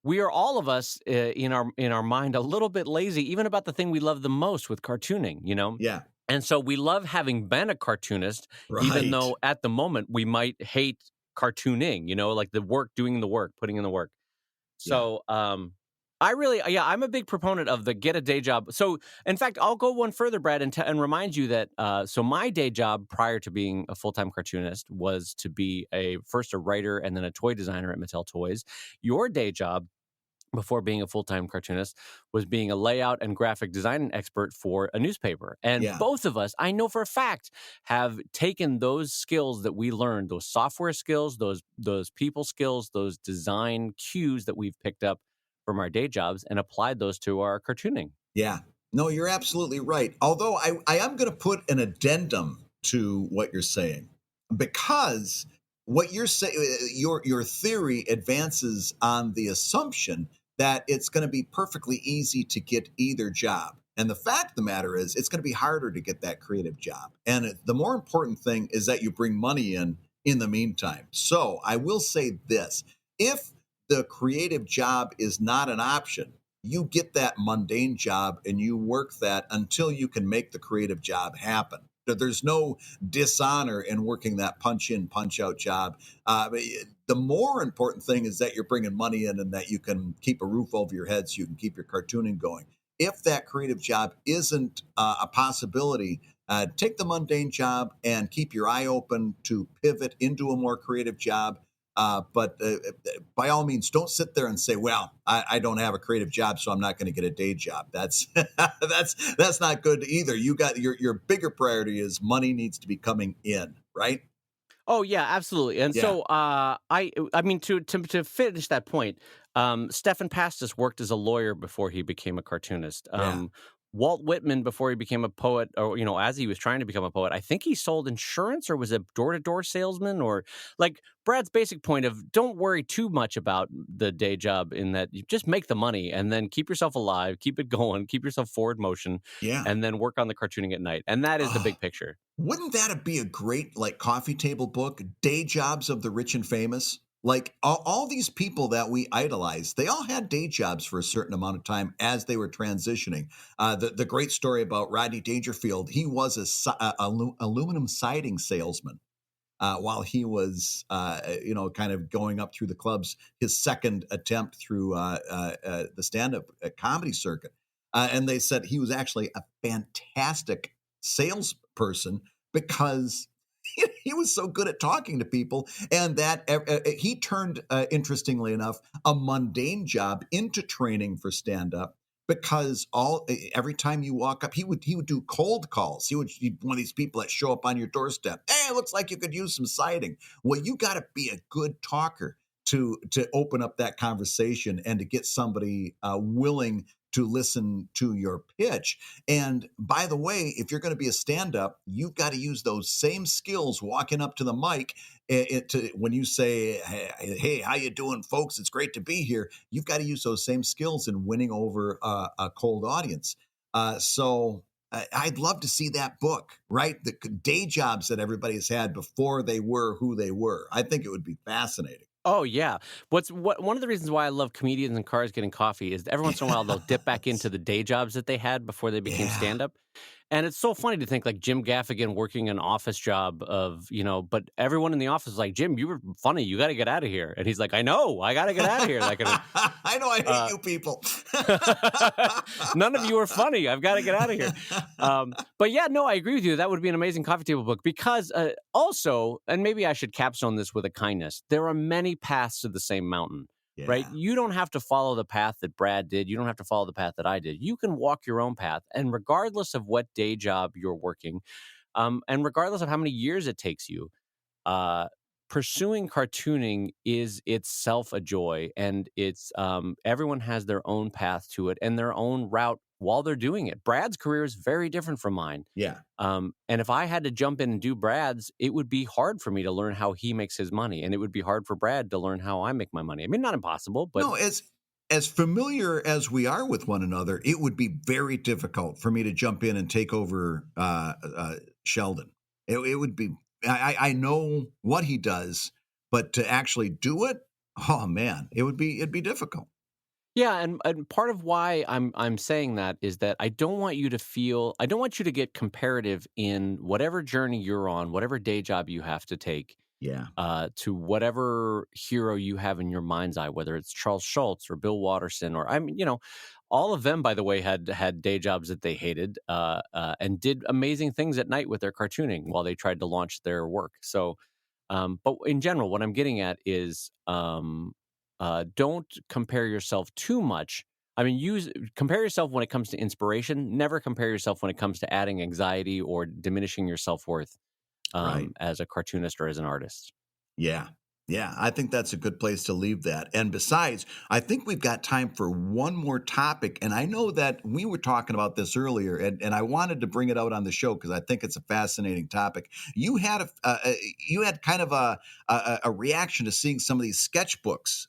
S1: we are all of us in our mind a little bit lazy, even about the thing we love the most with cartooning.
S2: Yeah,
S1: And so we love having been a cartoonist, even
S2: right.
S1: though at the moment we might hate cartooning. Like the work, doing the work, putting in the work.
S2: Yeah,
S1: So, I really, yeah, I'm a big proponent of the get a day job. So, in fact, I'll go one further, Brad, and remind you that, so my day job prior to being a full time cartoonist was to be first a writer and then a toy designer at Mattel Toys. Your day job before being a full time cartoonist was being a layout and graphic design expert for a newspaper. And
S2: yeah,
S1: both of us, I know for a fact, have taken those skills that we learned, those software skills, those people skills, those design cues that we've picked up from our day jobs and applied those to our cartooning.
S2: yeah. No, you're absolutely right. Although I am going to put an addendum to what you're saying because what you're saying, your theory advances on the assumption that it's going to be perfectly easy to get either job. And the fact of the matter is, it's going to be harder to get that creative job. And the more important thing is that you bring money in the meantime. So I will say this: if the creative job is not an option, you get that mundane job and you work that until you can make the creative job happen. There's no dishonor in working that punch in, punch out job. The more important thing is that you're bringing money in and that you can keep a roof over your head so you can keep your cartooning going. If that creative job isn't a possibility, take the mundane job and keep your eye open to pivot into a more creative job. But by all means, don't sit there and say, "Well, I don't have a creative job, so I'm not going to get a day job." That's that's not good either. You got your bigger priority is money needs to be coming in, right?
S1: Oh yeah, absolutely. And
S2: Yeah,
S1: so I mean to finish that point, Stefan Pastis worked as a lawyer before he became a cartoonist.
S2: yeah.
S1: Walt Whitman before he became a poet, or as he was trying to become a poet, I think he sold insurance or was a door-to-door salesman, or like Brad's basic point of don't worry too much about the day job, in that you just make the money and then keep yourself alive, keep it going, keep yourself forward motion,
S2: Yeah.
S1: and then work on the cartooning at night. And that is the
S2: Oh,
S1: big picture.
S2: wouldn't that be a great like coffee table book? Day jobs of the rich and famous. Like all these people that we idolize, they all had day jobs for a certain amount of time as they were transitioning. The great story about Rodney Dangerfield, he was aluminum siding salesman while he was, kind of going up through the clubs, his second attempt through the stand-up comedy circuit. And they said he was actually a fantastic salesperson because he was so good at talking to people, and that he turned, interestingly enough, a mundane job into training for stand-up because every time you walk up, he would do cold calls. He would be one of these people that show up on your doorstep. Hey, it looks like you could use some siding. Well, you got to be a good talker to open up that conversation and to get somebody willing to listen to your pitch. And by the way, if you're going to be a stand-up, you've got to use those same skills walking up to the mic. When you say, "Hey, how you doing, folks? It's great to be here." You've got to use those same skills in winning over a cold audience. So I'd love to see that book, right? The day jobs that everybody has had before they were who they were. I think it would be fascinating.
S1: Oh yeah. One of the reasons why I love comedians and cars getting coffee is every once in a while they'll dip back into
S2: Yes.
S1: the day jobs that they had before they became
S2: Yeah.
S1: stand up. And it's so funny to think like Jim Gaffigan working an office job of, but everyone in the office is like, Jim, you were funny. You got to get out of here. And he's like, I know, I got to get out of here. Like,
S2: I know I hate
S1: uh,
S2: you people.
S1: none of you are funny. I've got to get out of here. But yeah, no, I agree with you. That would be an amazing coffee table book because also, and maybe I should capstone this with a kindness, there are many paths to the same mountain, right?
S2: Yeah.
S1: You don't have to follow the path that Brad did. You don't have to follow the path that I did. You can walk your own path. And regardless of what day job you're working, and regardless of how many years it takes you, uh, pursuing cartooning is itself a joy, and it's everyone has their own path to it and their own route while they're doing it. Brad's career is very different from mine.
S2: Yeah.
S1: And if I had to jump in and do Brad's, it would be hard for me to learn how he makes his money, and it would be hard for Brad to learn how I make my money. I mean, not impossible, but
S2: No, as familiar as we are with one another, it would be very difficult for me to jump in and take over Sheldon. It would be. I know what he does, but to actually do it, oh man, it'd be difficult.
S1: yeah, and part of why I'm saying that is that I don't want you to get comparative in whatever journey you're on, whatever day job you have to take,
S2: Yeah.
S1: to whatever hero you have in your mind's eye, whether it's Charles Schultz or Bill Watterson, or I mean, all of them, by the way, had day jobs that they hated, and did amazing things at night with their cartooning while they tried to launch their work. So, but in general, what I'm getting at is, don't compare yourself too much. I mean, compare yourself when it comes to inspiration. Never compare yourself when it comes to adding anxiety or diminishing your self worth,
S2: Right.
S1: as a cartoonist or as an artist.
S2: Yeah. Yeah, I think that's a good place to leave that. And besides, I think we've got time for one more topic. And I know that we were talking about this earlier, and I wanted to bring it out on the show because I think it's a fascinating topic. You had kind of a reaction to seeing some of these sketchbooks.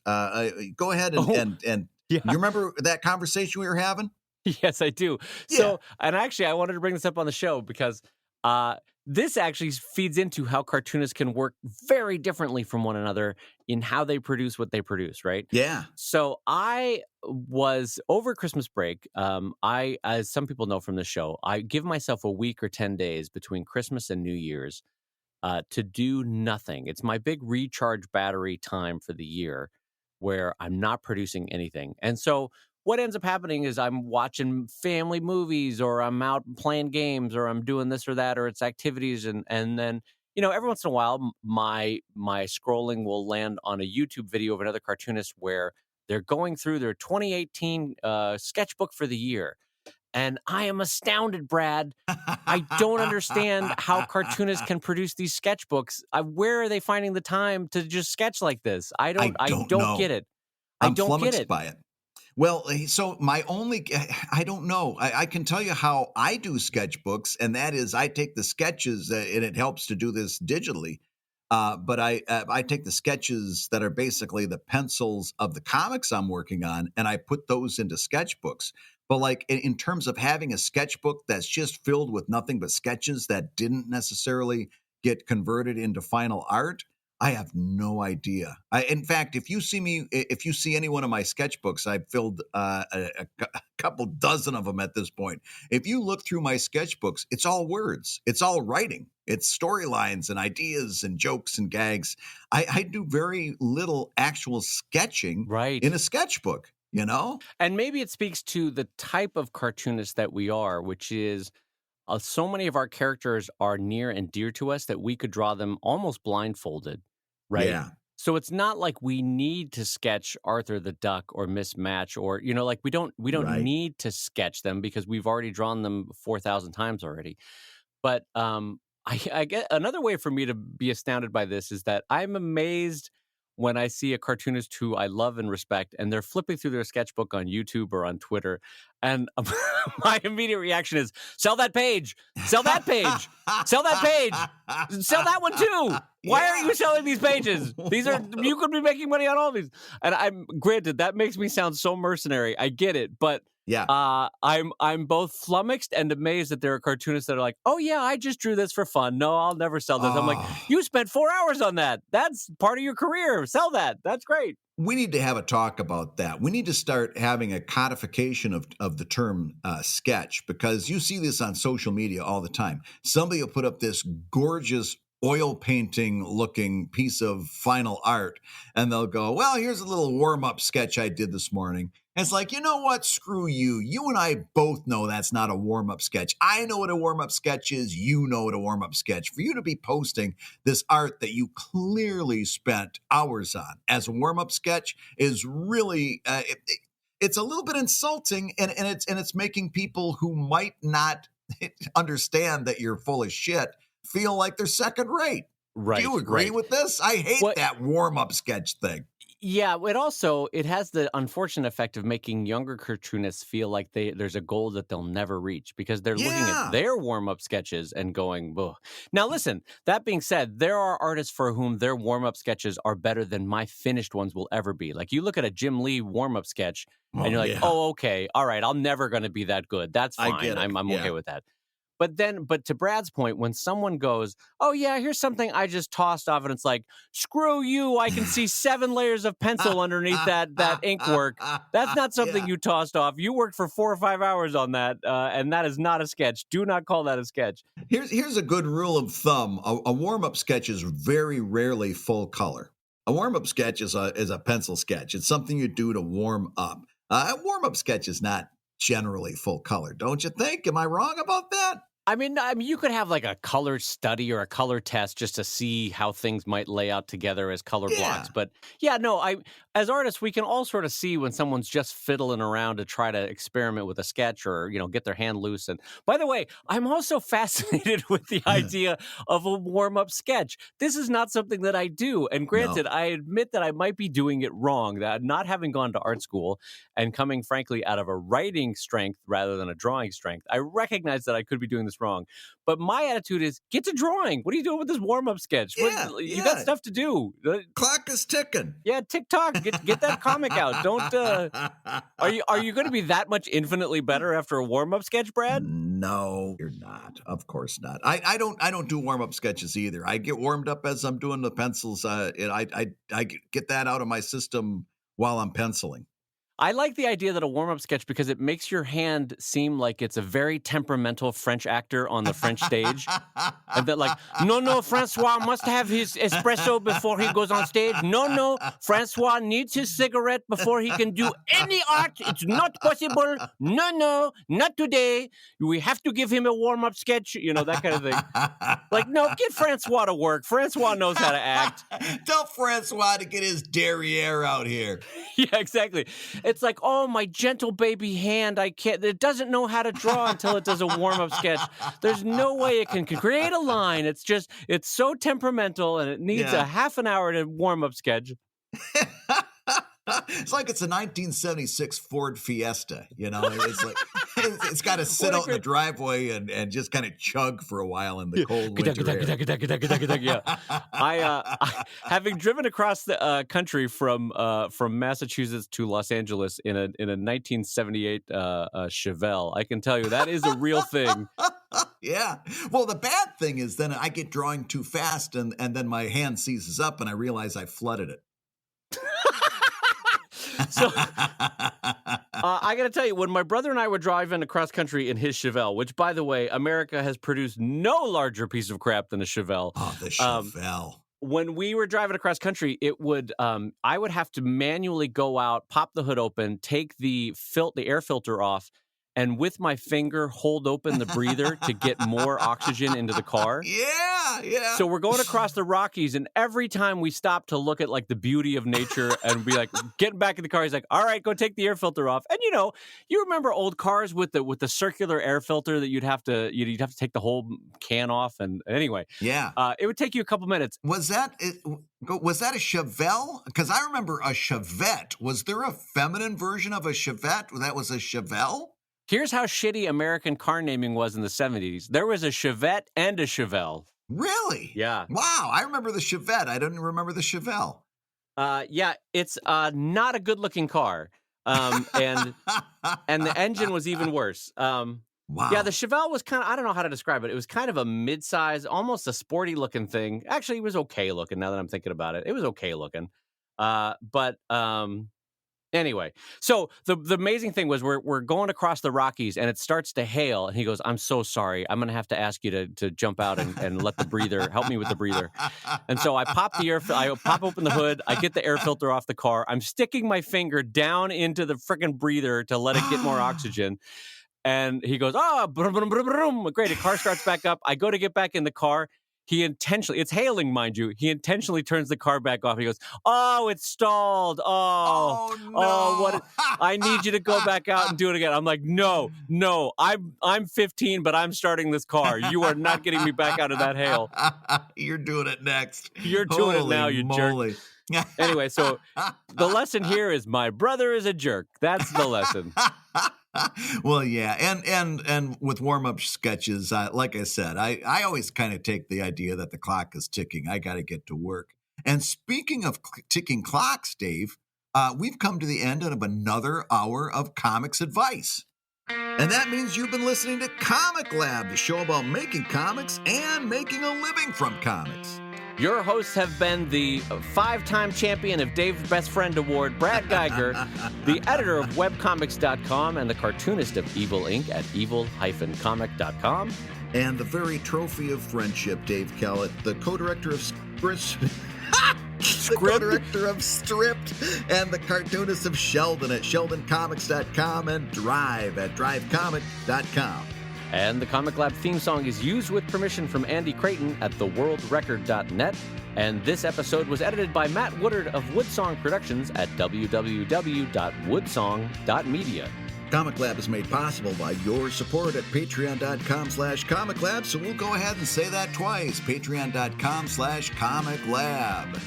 S2: Go ahead
S1: Oh,
S2: and
S1: yeah.
S2: you remember that conversation we were having?
S1: Yes, I do.
S2: Yeah.
S1: So, and actually, I wanted to bring this up on the show because uh, this actually feeds into how cartoonists can work very differently from one another in how they produce what they produce, right?
S2: Yeah.
S1: So, I was over Christmas break. As some people know from the show, I give myself a week or 10 days between Christmas and New Year's to do nothing. It's my big recharge battery time for the year where I'm not producing anything. And so what ends up happening is I'm watching family movies or I'm out playing games or I'm doing this or that or it's activities and then every once in a while my scrolling will land on a YouTube video of another cartoonist where they're going through their 2018 sketchbook for the year. And I am astounded, Brad. I don't understand how cartoonists can produce these sketchbooks. Where are they finding the time to just sketch like this? I don't
S2: I
S1: I
S2: don't
S1: don't get
S2: know.
S1: it. I
S2: I'm
S1: don't get
S2: flummoxed
S1: it.
S2: by it. Well, so my only, I don't know. I can tell you how I do sketchbooks, and that is I take the sketches, and it helps to do this digitally. But I take the sketches that are basically the pencils of the comics I'm working on, and I put those into sketchbooks. But like in terms of having a sketchbook that's just filled with nothing but sketches that didn't necessarily get converted into final art, I have no idea. In fact, if you see any one of my sketchbooks, I've filled a couple dozen of them at this point. If you look through my sketchbooks, it's all words, it's all writing, it's storylines and ideas and jokes and gags. I do very little actual sketching
S1: Right.
S2: in a sketchbook. You know?
S1: And maybe it speaks to the type of cartoonist that we are, which is so many of our characters are near and dear to us that we could draw them almost blindfolded, right?
S2: Yeah.
S1: So it's not like we need to sketch Arthur the Duck or Miss Match or like we don't
S2: Right.
S1: need to sketch them because we've already drawn them 4,000 times already. But I get another way for me to be astounded by this is that I'm amazed when I see a cartoonist who I love and respect, and they're flipping through their sketchbook on YouTube or on Twitter, and my immediate reaction is, "Sell that page! Sell that page! Sell that page! Sell that one too! Why aren't
S2: Yeah.
S1: you selling these pages? You could be making money on all these." And I'm granted that makes me sound so mercenary. I get it, but
S2: Yeah.
S1: I'm both flummoxed and amazed that there are cartoonists that are like, "Oh yeah, I just drew this for fun. No, I'll never sell this." I'm like,
S2: Oh.
S1: "You spent 4 hours on that. That's part of your career. Sell that. That's great."
S2: We need to have a talk about that. We need to start having a codification of the term sketch, because you see this on social media all the time. Somebody will put up this gorgeous oil painting looking piece of final art, and they'll go, "Well, here's a little warm up sketch I did this morning." And it's like, you know what? Screw you. You and I both know that's not a warm up sketch. I know what a warm up sketch is. You know what a warm up sketch. For you to be posting this art that you clearly spent hours on as a warm-up sketch is really it's a little bit insulting, and it's making people who might not understand that you're full of shit feel like they're second rate. Do
S1: Right,
S2: you agree
S1: right.
S2: with this? I hate
S1: What
S2: that warm-up sketch thing.
S1: Yeah, it has the unfortunate effect of making younger cartoonists feel like there's a goal that they'll never reach because they're looking at
S2: Yeah.
S1: their warm-up sketches and going, "Ugh." Now listen, that being said, there are artists for whom their warm-up sketches are better than my finished ones will ever be. Like you look at a Jim Lee warm-up sketch and
S2: Oh
S1: you're like,
S2: yeah.
S1: "Oh, okay. All right, I'm never going to be that good. That's
S2: I
S1: fine.
S2: get it.
S1: I'm okay
S2: Yeah.
S1: with that." But to Brad's point, when someone goes, "Oh yeah, here's something I just tossed off," and it's like, "Screw you! I can see 7 layers of pencil underneath that ink work. That's not something
S2: Yeah.
S1: you tossed off. You worked for 4 or 5 hours on that, and that is not a sketch. Do not call that a sketch."
S2: Here's a good rule of thumb. A warm-up sketch is very rarely full color. A warm-up sketch is a pencil sketch. It's something you do to warm up. A warm-up sketch is not generally full color, don't you think? Am I wrong about that?
S1: I mean, you could have like a color study or a color test just to see how things might lay out together as color blocks.
S2: Yeah.
S1: But yeah, no, as artists, we can all sort of see when someone's just fiddling around to try to experiment with a sketch or, get their hand loose. And by the way, I'm also fascinated with the idea of a warm-up sketch. This is not something that I do. And granted,
S2: No.
S1: I admit that I might be doing it wrong, that not having gone to art school and coming frankly out of a writing strength rather than a drawing strength, I recognize that I could be doing this wrong. But my attitude is get to drawing. What are you doing with this warm-up sketch?
S2: Yeah,
S1: You got
S2: yeah.
S1: stuff to do.
S2: Clock is ticking.
S1: Yeah, TikTok, get that comic out. Don't are you going to be that much infinitely better after a warm-up sketch, Brad?
S2: No, you're not. Of course not. I don't do warm up sketches either. I get warmed up as I'm doing the pencils. And I get that out of my system while I'm penciling.
S1: I like the idea that a warm-up sketch because it makes your hand seem like it's a very temperamental French actor on the French stage. And that like, no, no, Francois must have his espresso before he goes on stage. No, no, Francois needs his cigarette before he can do any art. It's not possible. No, no, not today. We have to give him a warm-up sketch, that kind of thing. Like, no, get Francois to work. Francois knows how to act.
S2: Tell Francois to get his derriere out here.
S1: Yeah, exactly. It's like, oh, my gentle baby hand, it doesn't know how to draw until it does a warm-up sketch. There's no way it can create a line. It's so temperamental and it needs a
S2: Yeah.
S1: half an hour to warm-up sketch.
S2: It's like it's a 1976 Ford Fiesta. It's like it's got to sit
S1: What a
S2: out in the
S1: great-
S2: driveway and just kind of chug for a while in the cold winter air.
S1: Yeah. Having driven across the country from Massachusetts to Los Angeles in a 1978 Chevelle, I can tell you that is a real thing.
S2: Yeah. Well, the bad thing is then I get drawing too fast and then my hand seizes up and I realize I flooded it.
S1: So I got to tell you, when my brother and I were driving across country in his Chevelle, which, by the way, America has produced no larger piece of crap than a Chevelle.
S2: Oh, the Chevelle.
S1: When we were driving across country, I would have to manually go out, pop the hood open, take the air filter off, and with my finger hold open the breather to get more oxygen into the car.
S2: Yeah, yeah.
S1: So we're going across the Rockies, and every time we stop to look at like the beauty of nature and be like, getting back in the car, he's like, "All right, go take the air filter off." And you remember old cars with the circular air filter that you'd have to take the whole can off. And anyway,
S2: Yeah.
S1: it would take you a couple minutes.
S2: Was that a Chevelle? Because I remember a Chevette. Was there a feminine version of a Chevette that was a Chevelle?
S1: Here's how shitty American car naming was in the 70s. There was a Chevette and a Chevelle.
S2: Really?
S1: Yeah.
S2: Wow. I remember the Chevette. I didn't remember the Chevelle.
S1: Yeah, it's not a good-looking car. And the engine was even worse. Yeah, the
S2: Wow.
S1: Chevelle was kind of, I don't know how to describe it. It was kind of a mid-size, almost a sporty looking thing. Actually, it was okay looking now that I'm thinking about it. It was okay looking. But anyway, so the amazing thing was we're going across the Rockies and it starts to hail and he goes, "I'm so sorry. I'm going to have to ask you to jump out and let the breather help me with the breather." And so I pop open the hood, I get the air filter off the car. I'm sticking my finger down into the freaking breather to let it get more oxygen. And he goes, "Oh, brum, brum, brum, brum." Great. The car starts back up. I go to get back in the car. It's hailing, mind you. He intentionally turns the car back off. He goes, "Oh, it's stalled. Oh,
S2: Oh
S1: what? I need you to go back out and do it again." I'm like, no, I'm 15, but I'm starting this car. You are not getting me back out of that hail.
S2: You're doing it next.
S1: You're doing it now, you
S2: moly.
S1: jerk. Anyway, so the lesson here is my brother is a jerk. That's the lesson.
S2: Well, yeah, and with warm-up sketches, like I said, I always kind of take the idea that the clock is ticking. I got to get to work. And speaking of ticking clocks, Dave, we've come to the end of another hour of comics advice. And that means you've been listening to Comic Lab, the show about making comics and making a living from comics.
S1: Your hosts have been the 5-time champion of Dave's Best Friend Award, Brad Geiger, the editor of webcomics.com, and the cartoonist of Evil Inc. at evil-comic.com.
S2: And the very trophy of friendship, Dave Kellett, the co-director of the co-director of Stripped, and the cartoonist of Sheldon at sheldoncomics.com and Drive at drivecomic.com.
S1: And the Comic Lab theme song is used with permission from Andy Creighton at theworldrecord.net. And this episode was edited by Matt Woodard of Woodsong Productions at www.woodsong.media.
S2: Comic Lab is made possible by your support at patreon.com/comiclab. So we'll go ahead and say that twice. Patreon.com/comiclab.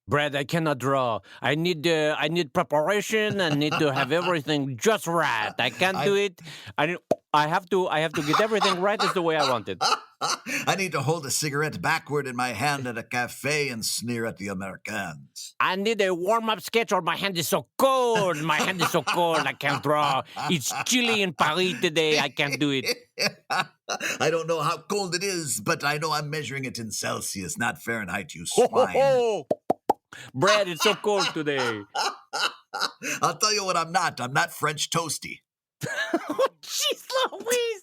S1: Brad, I cannot draw. I need preparation. I need to have everything just right. I can't do it. I have to get everything right as the way I want it.
S2: I need to hold a cigarette backward in my hand at a cafe and sneer at the Americans.
S1: I need a warm-up sketch or my hand is so cold. My hand is so cold, I can't draw. It's chilly in Paris today. I can't do it.
S2: I don't know how cold it is, but I know I'm measuring it in Celsius, not Fahrenheit, you swine.
S1: Brad, it's so cold today.
S2: I'll tell you what I'm not. I'm not French toasty.
S1: Jeez Louise.